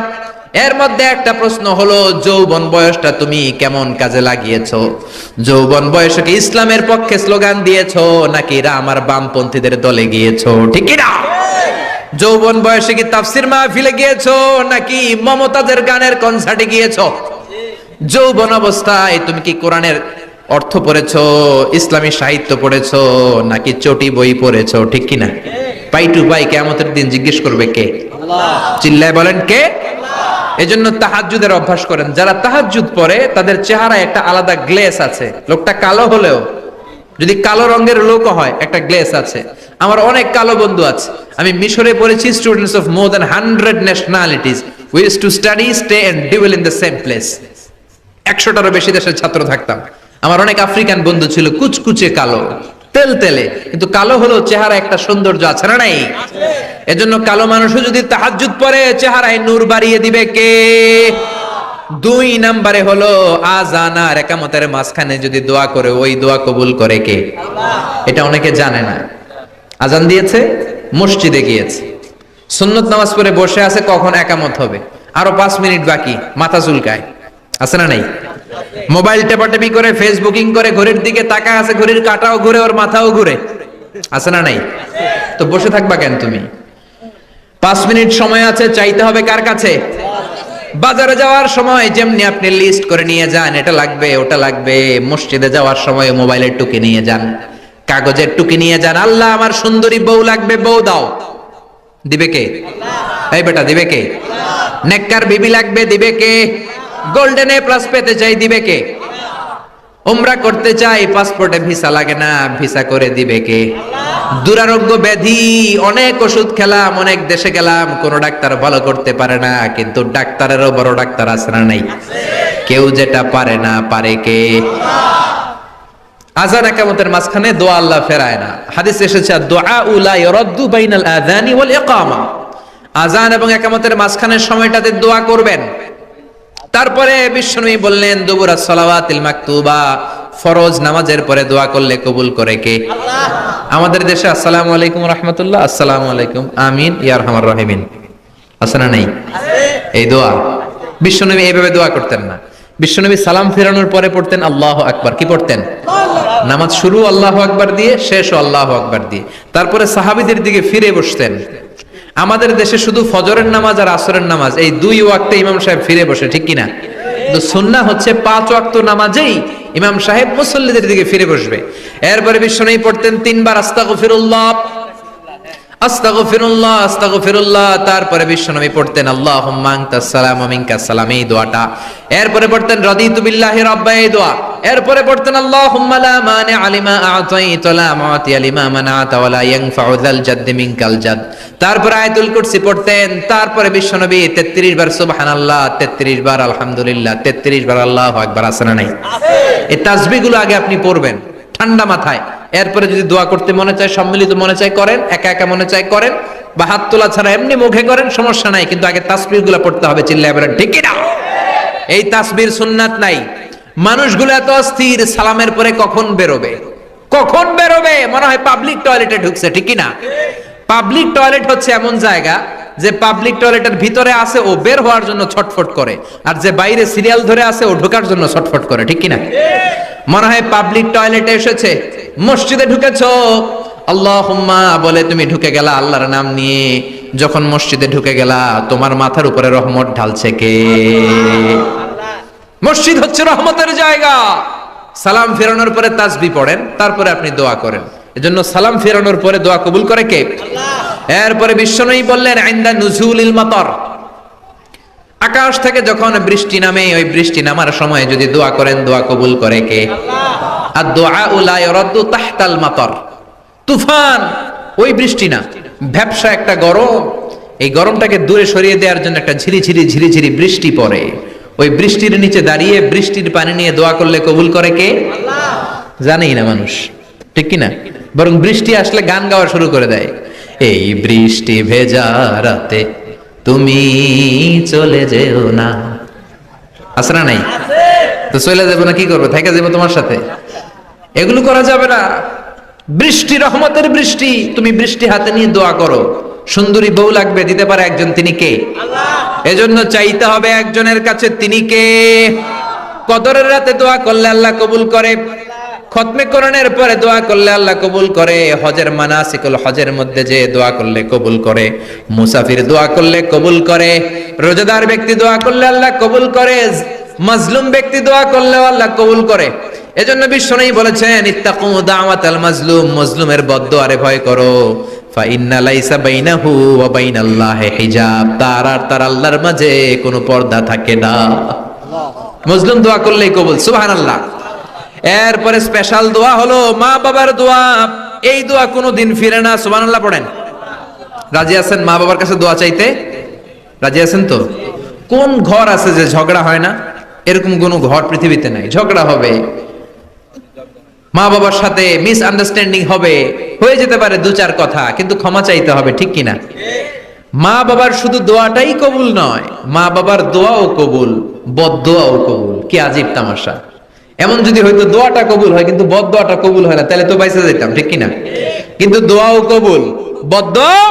এর মধ্যে একটা প্রশ্ন হলো যৌবন বয়সটা তুমি কেমন কাজে লাগিয়েছো? যৌবন বয়সে কি ইসলামের পক্ষে স্লোগান দিয়েছো নাকি রাম আর বামপন্থীদের দলে গিয়েছো, ঠিক কি না? যৌবন বয়সে কি তাফসির মাহফিলে গিয়েছো নাকি মমতাজের গানের কনসার্টে গিয়েছো? যৌবন অবস্থায় তুমি কি কোরআনের অর্থ পড়েছো, ইসলামী সাহিত্য পড়েছো নাকি চটি বই পড়েছো, ঠিক কি না? পাই টু পাই কিয়ামতের দিন জিজ্ঞেস করবে কে? আল্লাহ। চিল্লায় বলেন কে? এজন্য তাহাজ্জুদের অভ্যাস করেন। যারা তাহাজ্জুদ পড়ে তাদের চেহারায় একটা আলাদা গ্লেস আছে। লোকটা কালো হলেও, যদি কালো রঙের লোক হয়, একটা গ্লেস আছে। আমার অনেক কালো বন্ধু আছে, আমি মিশরে পড়েছি, students of more than 100 nationalities, we used to study, stay and dwell in the same place. 100টারও বেশি দেশের ছাত্র থাকতাম। আমার অনেক আফ্রিকান বন্ধু ছিল, কুচকুচে কালো, তেল তেলে, কিন্তু কালো হলো চেহারা একটা সৌন্দর্য আছে না নাই? এজন্য কালো মানুষও যদি তাহাজ্জুদ পড়ে চেহারায় নূর বাড়িয়ে দিবে কে? 2 নম্বরে হলো আযান আর ইকামতের মাঝখানে যদি দোয়া করে, ওই দোয়া কবুল করে কে? আল্লাহ। এটা অনেকে জানে না। আযান দিয়েছে, মসজিদে গিয়েছে, সুন্নত নামাজ পড়ে বসে আছে, কখন ইকামত হবে, আরো 5 মিনিট বাকি, মাথা চুলকায়, আছে না নাই? মোবাইল টেপাটেপি করে, ফেসবুকিং করে, ঘড়ির দিকে তাকায় আছে, ঘড়ির কাঁটাও ঘুরে, ওর মাথাও ঘুরে, আছে না নাই? তো বসে থাকবা কেন তুমি? 5 মিনিট সময় আছে, চাইতে হবে কার কাছে? বাজারে যাওয়ার সময় যেমনি আপনি লিস্ট করে নিয়ে যান, এটা লাগবে ওটা লাগবে, মসজিদে যাওয়ার সময় মোবাইলের টুকি নিয়ে যান, কাগজের টুকি নিয়ে যান। আল্লাহ আমার সুন্দরী বউ লাগবে, বউ দাও, দিবে কে? এই বেটা দিবে কে? নেককার বিবি লাগবে, দিবে কে? গোল্ডেন এ প্লাস পেতে চাই, দিবে কে? উমরা করতে চাই, পাসপোর্টে ভিসা লাগে না, ভিসা করে দিবে কে? দুরারোগ্য ব্যাধি, অনেক ওষুধ খেলাম, অনেক দেশে গেলাম, কোন ডাক্তার ভালো করতে পারে না, কিন্তু ডাক্তারেরও বড় ডাক্তার আছে না নাই? কেউ যেটা পারে না, পারে কে? আযান ইকামতের মাঝখানে দোয়া আল্লাহ ফেরায় না। হাদিসে এসেছে দুআ লা ইরাদ্দু বাইনাল আযানি ওয়াল ইকামা, আযান এবং ইকামতের মাঝখানের সময়টাতে দোয়া করবেন। তারপরে বিশ্বনবী বললেন দুবুরাস সালাওয়াতিল মাকতুবা, ফরজ নামাজের পরে দোয়া করলে কবুল করে কে? আল্লাহ। আমাদের দেশে আসসালামু আলাইকুম রাহমাতুল্লাহ, আসসালামু আলাইকুম, আমিন ইয়া আরহামার রাহিমিন আছে না নাই? এই দোয়া বিশ্বনবী এইভাবে দোয়া করতেন না। বিশ্বনবী সালাম ফেরানোর পরে পড়তেন আল্লাহু আকবার। কি পড়তেন? নামাজ শুরু আল্লাহু আকবার দিয়ে, শেষও আল্লাহু আকবার দিয়ে। তারপরে সাহাবীদের দিকে ফিরে বসতেন। আমাদের দেশে শুধু ফজরের নামাজ আর আসরের নামাজ, এই দুই ওয়াক্তে ইমাম সাহেব ফিরে বসে, ঠিক কিনা? তো সুন্নাহ হচ্ছে 5 ওয়াক্ত নামাজেই ইমাম সাহেব মুসল্লিদের দিকে ফিরে বসবে। এরপরে বিশ্বনবী পড়তেন 3 বার আস্তাগফিরুল্লাহ, আস্তাগফিরুল্লাহ, আস্তাগফিরুল্লাহ। তারপরে বিশ্বনবী পড়তেন আল্লাহুম্মা আনতাস সালাম ওয়া মিনকাস সালাম, এই দোয়াটা। এরপরে পড়তেন রাদিতু বিল্লাহি রাব্বা, এই দোয়া। এরপরে পড়তেন আল্লাহুম্মা লা মানিআ লিমা আ'তাইতা ওয়া লা মু'তিয়া লিমা মানা'তা ওয়া লা ইয়ানফা'ু যাল জাদ্দি মিনকাল জাদ। তারপরে আয়াতুল কুরসি পড়তেন। তারপরে বিশ্বনবী 33 বার সুবহানাল্লাহ, 33 বার আলহামদুলিল্লাহ, 33 বার আল্লাহু আকবার, আছে না নাই? আছে। এই তাসবিহগুলো আগে আপনি পড়বেন ঠান্ডা মাথায়। এরপরে যদি দোয়া করতে মনে চায়, সম্মিলিত মনে চায় করেন, একা একা মনে চায় করেন, বা হাত তোলা ছাড়া এমনি মুখে করেন, সমস্যা নাই, কিন্তু আগে তাসবিহগুলো পড়তে হবে। চিল্লায় বলেন ঠিক কি না? এই তাসবির সুন্নাত নাই। মানুষগুলো এত অস্থির, সালামের পরে কখন বেরোবে, কখন বেরোবে, মনে হয় পাবলিক টয়লেটে ঢুকছে, ঠিক কি না? পাবলিক টয়লেট হচ্ছে এমন জায়গা যে পাবলিক টয়লেটের ভিতরে আছে ও বের হওয়ার জন্য ছটফট করে, আর যে বাইরে সিরিয়াল ধরে আছে ও ঢোকার জন্য ছটফট করে, ঠিক কি না? মনে হয় পাবলিক টয়লেটে এসেছে, মসজিদে ঢুকেছো আল্লাহুম্মা বলে তুমি ঢুকে গেলা আল্লাহর নাম নিয়ে। যখন মসজিদে ঢুকে গেলা, তোমার মাথার উপরে রহমত ঢালছে কে? মসজিদ হচ্ছে রহমতের জায়গা। সালাম ফেরানোর পরে তাসবিহ পড়েন, তারপরে আপনি দোয়া করেন। এজন্য সালাম ফেরানোর পরে দোয়া কবুল করে কে? আল্লাহ। এরপরে বিশ্বনবী বললেন ইনদা নুজুলিল মাতার, আকাশ থেকে যখন বৃষ্টি নামে, ওই বৃষ্টি নামার সময় যদি দোয়া করেন, দোয়া কবুল করে কে? আল্লাহ। আর দোয়া লা ইরাদ্দু তাহতাল মাতার, তুফান ওই বৃষ্টি না, ভ্যাপসা একটা গরম, এই গরমটাকে দূরে সরিয়ে দেওয়ার জন্য একটা ঝিরিঝিরি ঝিরিঝিরি বৃষ্টি পড়ে। ওই বৃষ্টির নিচে দাঁড়িয়ে বৃষ্টির পানি নিয়ে দোয়া করলে কবুল করে কে? আল্লাহ। জানেই না মানুষ, ঠিক কি না? বরং বৃষ্টি আসলে গান গাওয়া শুরু করে দেয়। এই বৃষ্টি ভেজা রাতে তুমি চলে যেও না, আছে না নাই? তো চলে যাবো না, কি করবো, থেকে যাবো তোমার সাথে? এগুলো করা যাবে না। বৃষ্টি রহমতের বৃষ্টি, তুমি বৃষ্টি হাতে নিয়ে দোয়া করো। সুন্দরী বউ লাগবে, দিতে পারে একজন, তিনি কে? আল্লাহ। এজন্য চাইতে হবে একজনের কাছে, তিনি কে? কদরের রাতে দোয়া করলে আল্লাহ কবুল করে, খতমে কোরআনের পরে দোয়া করলে আল্লাহ কবুল করে, হজের মানাসিকুল হজের মধ্যে যে দোয়া করলে কবুল করে, মুসাফির দোয়া করলে কবুল করে, রোজাদার ব্যক্তি দোয়া করলে আল্লাহ কবুল করে, মাজলুম ব্যক্তি দোয়া করলে আল্লাহ কবুল করে। এজন্য বিশ্বনবী বলেছেন ইত্তাকু দাওয়াতাল মাজলুম, মাজলুমের বদদোয়ারে ভয় করো, ফা ইন্না লাইসা বাইনাহু ওয়া বাইনাল্লাহি হিজাব, তার আর তার আল্লাহর মাঝে কোনো পর্দা থাকে না। মাজলুম দোয়া করলেই কবুল, সুবহানাল্লাহ। এরপরে স্পেশাল দোয়া হলো মা বাবার দোয়া। এই দোয়া কোনোদিন ফিরে না, সুবহানাল্লাহ পড়েন। রাজি আছেন মা বাবার কাছে দোয়া চাইতে? রাজি আছেন তো? কোন ঘর আছে যে ঝগড়া হয় না? এরকম কোনো ঘর পৃথিবীতে নাই। ঝগড়া হবে, মা বাবার সাথে মিস আন্ডারস্ট্যান্ডিং হবে, হয়ে যেতে পারে 2-4 কথা, কিন্তু ক্ষমা চাইতে হবে, ঠিক কিনা? মা বাবার শুধু দোয়াটাই কবুল নয়, মা বাবার দোয়াও কবুল, বদদোয়াও কবুল। কি আজীব তামাশা! এমন যদি হয়তো দোয়াটা কবুল হয় কিন্তু বদদোয়াটা কবুল হয় না, তাহলে তো বাইসে যেতাম, ঠিক কিনা? কিন্তু দোয়াও কবুল, বদদোয়াও।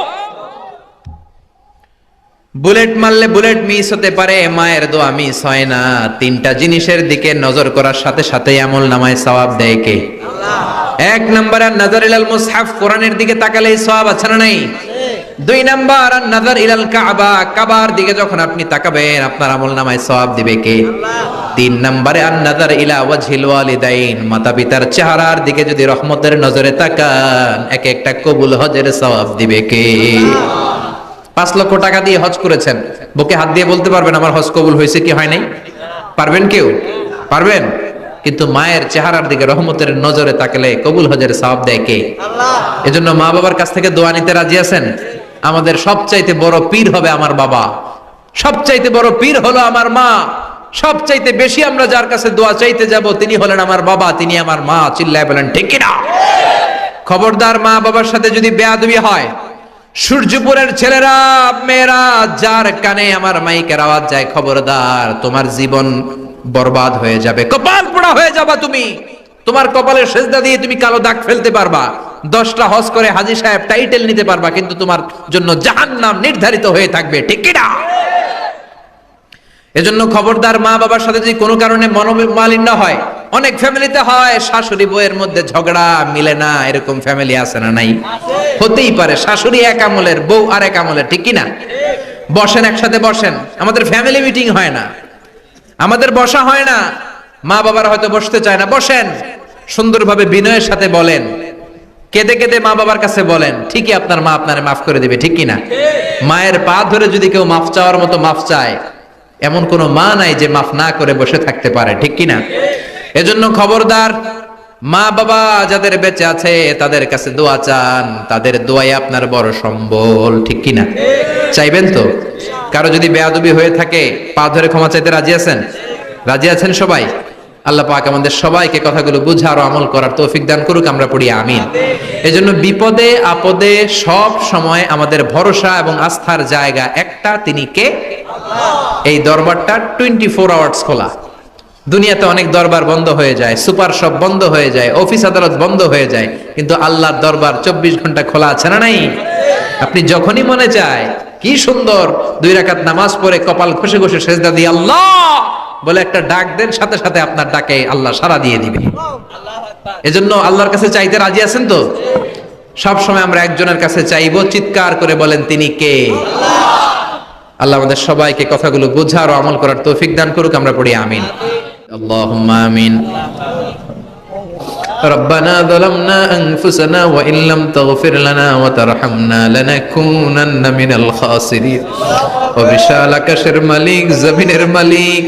বুলেট মারলে বুলেট মিস হতে পারে, মায়ের দোয়া মিস হয় না। 3টা জিনিসের দিকে নজর করার সাথে সাথে আমল নামায় সওয়াব দেয় কে? আল্লাহ। 1 নাম্বার নাজর ইলাল মুসহাফ, কোরআনের দিকে তাকালেই সওয়াব আছে না নাই? 2 নাম্বার নাজর ইলাল কাবা, কাবার দিকে যখন আপনি তাকাবেন আপনার আমল নামায় সওয়াব দিবে কে? আল্লাহ। 3 নাম্বারে নাজর ইলা ওয়াজহিল ওয়ালিদাইন, মাতা পিতার চেহারার দিকে যদি রহমতের নজরে তাকান, এক একটা কবুল হজের সওয়াব দিবে কে? 5 লক্ষ টাকা দিয়ে হজ করেছেন, বুকে হাত দিয়ে বলতে পারবেন আমার হজ কবুল হয়েছে কি হয় নাই? পারবেন কেউ? পারবেন? কিন্তু মায়ের চেহারার দিকে রহমতের নজরে তাকালে কবুল হজের সওয়াব দেয় কে? আল্লাহ। এজন্য মা বাবার কাছ থেকে দোয়া নিতে রাজি আছেন? আমাদের সবচাইতে বড় পীর হবে আমার বাবা, সবচাইতে বড় পীর হলো আমার মা, সবচাইতে বেশি আমরা যার কাছে দোয়া চাইতে যাব তিনি হলেন আমার বাবা, তিনি আমার মা। চিল্লায় বলেন ঠিক কিনা? খবরদার, মা বাবার সাথে যদি বেয়াদবি হয়, সূর্যপুরের ছেলেরা মেয়েরা যার কানে আমার মাইকের আওয়াজ যায়, খবরদার, তোমার জীবন বরবাদ হয়ে যাবে, কপাল পোড়া হয়ে যাবা তুমি। তোমার কপালের সেজদা দিয়ে তুমি কালো দাগ ফেলতে পারবা, 10টা হজ করে হাজী সাহেব টাইটেল নিতে পারবা, কিন্তু তোমার জন্য জাহান্নাম নির্ধারিত হয়ে থাকবে। ঠিক কিনা? এজন্য খবরদার, মা বাবার সাথে যদি কোনো কারণে মনোমালিন্য হয়, অনেক ফ্যামিলিতে হয় শাশুড়ি বউয়ের মধ্যে ঝগড়া মিলে না, এরকম ফ্যামিলি আছে না নাই? হতেই পারে, শাশুড়ি এক আমলের, বউ আর এক আমলের। ঠিক কিনা? বসেন, একসাথে বসেন, আমাদের ফ্যামিলি মিটিং হয় না, আমাদের বসা হয় না, মা বাবার হয়তো বসতে চায় না, বসেন, সুন্দরভাবে বিনয়ের সাথে বলেন, কেঁদে কেঁদে মা বাবার কাছে বলেন, ঠিকই আপনার মা আপনারে মাফ করে দিবে। ঠিক কিনা? মায়ের পা ধরে যদি কেউ মাফ চাওয়ার মতো মাফ চায়, এমন কোন মা নাই যে মাফ না করে বসে থাকতে পারে। ঠিক কিনা? এজন্য খবরদার, মা বাবা যাদের বেঁচে আছে তাদের কাছে দোয়া চান, তাদের দোয়াই আপনার বড় সম্বল। ঠিক কিনা? চাইবেন তো? কারো যদি বেয়াদবি হয়ে থাকে পা ধরে ক্ষমা চাইতে রাজি আছেন? রাজি আছেন সবাই? আল্লাহ পাক আমাদের সবাইকে কথাগুলো বুঝার ও আমল করার তৌফিক দান করুক, আমরা পড়ি আমিন। এজন্য বিপদে আপদে সব সময় আমাদের ভরসা এবং আস্থার জায়গা একটা, তিনি কে? এই দরবারটা 24 আওয়ার্স খোলা। দুনিয়াতে অনেক দরবার বন্ধ হয়ে যায়, সুপার শপ বন্ধ হয়ে যায়, অফিস আদালত বন্ধ হয়ে যায়, কিন্তু আল্লাহর দরবার 24 ঘন্টা খোলা আছে না নাই? আপনি যখনই মনে চায়, কি সুন্দর 2 রাকাত নামাজ পড়ে কপাল ঘষে ঘষে সেজদা দিয়ে আল্লাহ বলে একটা ডাক দেন, সাথে সাথে আপনার ডাকে আল্লাহ সাড়া দিয়ে দিবে। এজন্য আল্লাহর কাছে চাইতে রাজি আছেন তো? সব সময় আমরা একজনের কাছে চাইবো, চিৎকার করে বলেন তিনি কে? আল্লাহ আমাদের সবাইকে কথাগুলো বোঝার ও আমল করার তৌফিক দান করুক, আমরা পড়ি আমিন। আল্লাহুম্মা আমিন। ربنا ظلمنا أنفسنا وإن لم تغفر لنا وترحمنا لنكونن من الخاسرين। وبشال আকাশের মালিক, জমিনের মালিক,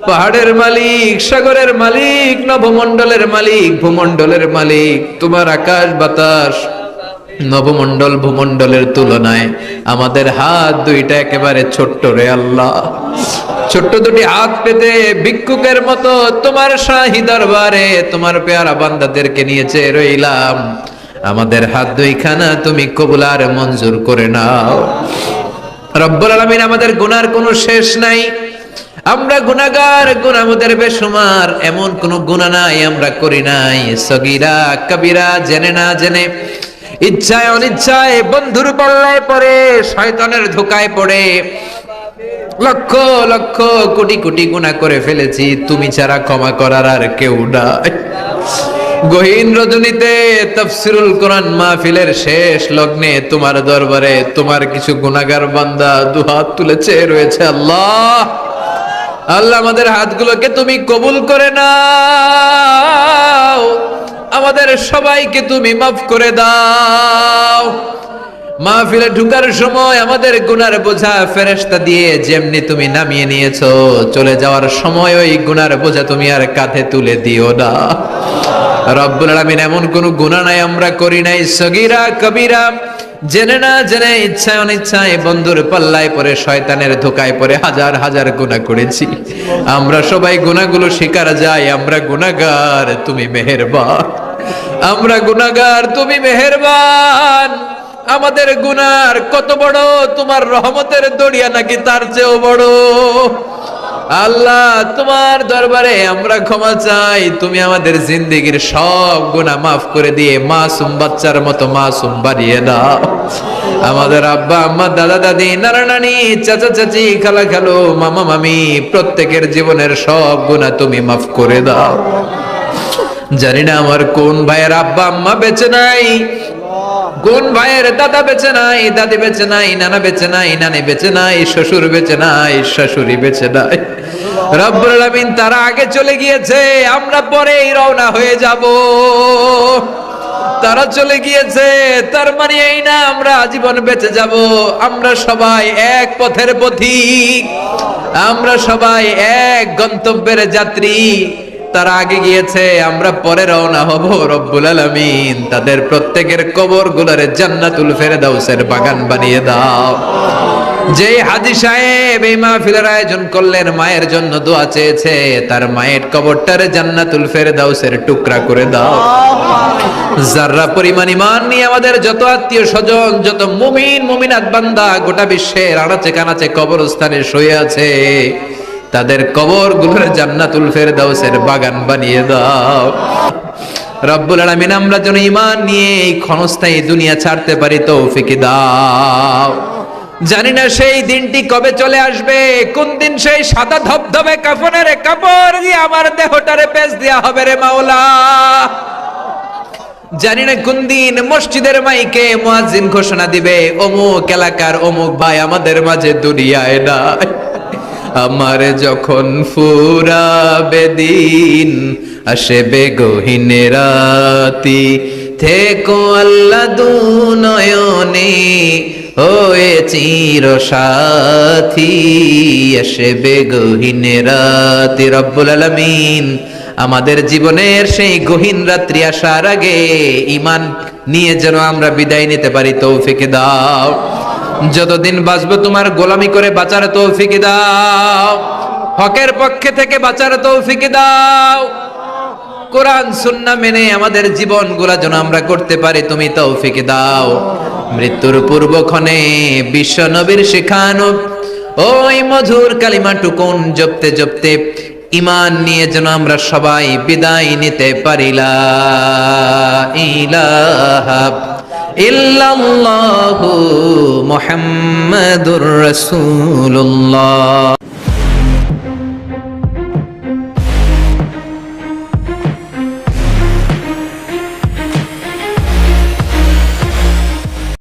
পাহাড়ের মালিক, সাগরের মালিক, নবমণ্ডলের মালিক, ভূমণ্ডলের মালিক, তোমার আকাশ বাতাস নবমণ্ডল ভূমণ্ডলের তুলনায় আমাদের হাত দুইটা একেবারে ছোট্ট রে আল্লাহ। ছোট্ট দুটি হাত পেতে ভিক্ষুকের মতো তোমার শাহী দরবারে তোমার পেয়ারা বান্দাদেরকে নিয়ে চেয়ে রইলাম। আমাদের হাত দুইখানা তুমি কবুল আর মঞ্জুর করে নাও। রব্বুল আলামিন, আমাদের গুনার কোনো শেষ নাই, আমরা গুনাহগার, গুনাহ আমাদের বেশুমার, এমন কোন গুনাহ নাই আমরা করি নাই, সগীরা কবিরা, জেনে না জেনে, ইচ্ছায় অনিচ্ছায়, বন্ধুর পাল্লায় পড়ে, শয়তানের ধোকায় পড়ে লক্ষ লক্ষ কোটি কোটি গুনাহ করে ফেলেছি, তুমি ছাড়া ক্ষমা করার আর কেউ নাই। গহীন রজনীতে তাফসীরুল কোরআন মাহফিলের শেষ লগ্নে তোমার দরবারে তোমার কিছু গুনাহগার বান্দা দুহাত তুলেছে রয়েছে। আল্লাহ, আল্লাহ আমাদের হাতগুলোকে তুমি কবুল করে নাও, আমাদের সবাইকে তুমি মাফ করে দাও। মাহফিলে ঢুকার সময় আমাদের গুনার বোঝা ফেরেশতা দিয়ে যেমনি তুমি নামিয়ে নিয়েছো, চলে যাওয়ার সময় ওই গুনার বোঝা তুমি আর কাঁধে তুলে দিও না। রব্বুল আলামিন, এমন কোন গুনাহ নাই আমরা করি নাই, সগীরা কবিরা, জেনে না জেনে, ইচ্ছায় অনিচ্ছায়, বন্ধুর পাল্লায় পড়ে, শয়তানের ধোকায় পড়ে হাজার হাজার গুনাহ করেছি। আমরা সবাই গুনাহগুলো স্বীকার যাই, আমরা গুনাহগার, তুমি মেহেরবান। আমরা গুনাহগার, তুমি মেহেরবান। আমাদের গুনার কত বড়, তোমার রহমতের দরিয়া নাকি তার চেয়েও বড়। আল্লাহ, তোমার দরবারে আমরা ক্ষমা চাই, তুমি আমাদের জিন্দেগির সব গুনাহ মাফ করে দিয়ে মাসুম বাচ্চার মতো মাসুম বানিয়ে দাও। আমাদের আব্বা আম্মা, দাদা দাদি, নানা নানি, চাচা চাচি, খালা খালু, মামা মামি, প্রত্যেকের জীবনের সব গুনাহ তুমি মাফ করে দাও। জানি না আমার কোন ভাইয়ের আব্বা আম্মা বেঁচে নাই, কোন ভাইয়ের দাদা বেঁচে নাই, দাদি বেঁচে নাই, নানা বেঁচে নাই, নানি বেঁচে নাই, শ্বশুর বেঁচে নাই, শাশুড়ি বেঁচে নাই। রব্বুল আলামিন, তারা আগে চলে গিয়েছে, আমরা পরেই রওনা হয়ে যাব। তারা চলে গিয়েছে, তার মানে এই না আমরা আজীবন বেঁচে যাব। আমরা সবাই এক পথের পথিক, আমরা সবাই এক গন্তব্যের যাত্রী। তারা আগে গিয়েছে, আমরা পরে রওনা হব। রব্বুল আলামিন তাদের প্রত্যেকের কবর গুলারে জান্নাতুল ফেরদাউসের বাগান বানিয়ে দাও। যে হাজী সাহেব এই মাহফিলের আয়োজন করলেন, মায়ের জন্য দোয়া চেয়েছে, তার মায়ের কবরটারে জান্নাতুল ফেরদাউসের টুকরা করে দাও। যাররা পরিমাণ ঈমান নিয়ে আমাদের যত আত্মীয় স্বজন, যত মুমিন মুমিনাত বান্দা গোটা বিশ্বের আনাচে কানাচে কবরস্থানে শুয়ে আছে, তাদের কবর গুলোর জান্নাতুল ফেরদাউসের বাগান বানিয়ে দাও। রব্বুল আলামিন আমরা যেন ঈমান নিয়ে এই ক্ষণস্থায়ী দুনিয়া ছাড়তে পারি তৌফিক দাও। জানি না সেই দিনটি কবে চলে আসবে, কোন দিন সেই সাদা ধবধবে কাফনের কাপড় দিয়ে আমার দেহটারে পেঁচ দেয়া হবে রে মাওলা। জানি না কোন দিন মসজিদের মাইকে মুয়াজ্জিন ঘোষণা দিবে, অমুক এলাকার অমুক ভাই আমাদের মাঝে দুনিয়ায় নাই। আমার যখন ফুরাবে দিন, আসবে গহীন রাতি, থেকো আল্লাহ দুনয়নে হয়ে চির সাথী, আসবে গহীন রাতি। রব্বুল আলামিন আমাদের জীবনের সেই গহীন রাত্রি আসার আগে ঈমান নিয়ে যেন আমরা বিদায় নিতে পারি তৌফিক দাও। যতদিন বাঁচবো তোমার গোলামি করে বাঁচার তৌফিক দাও, হকের পক্ষে থেকে বাঁচার তৌফিক দাও। কোরআন সুন্নাহ মেনে আমাদের জীবনগুলা যেন আমরা করতে পারি তুমি তৌফিক দাও। মৃত্যুর পূর্বক্ষণে বিশ্ব নবীর শেখানো ওই মধুর কালিমাটুকুন জপতে জপতে ঈমান নিয়ে যেন আমরা সবাই বিদায় নিতে পারি। লা ইলাহা ইল্লাল্লাহু মুহাম্মাদুর রাসূলুল্লাহ।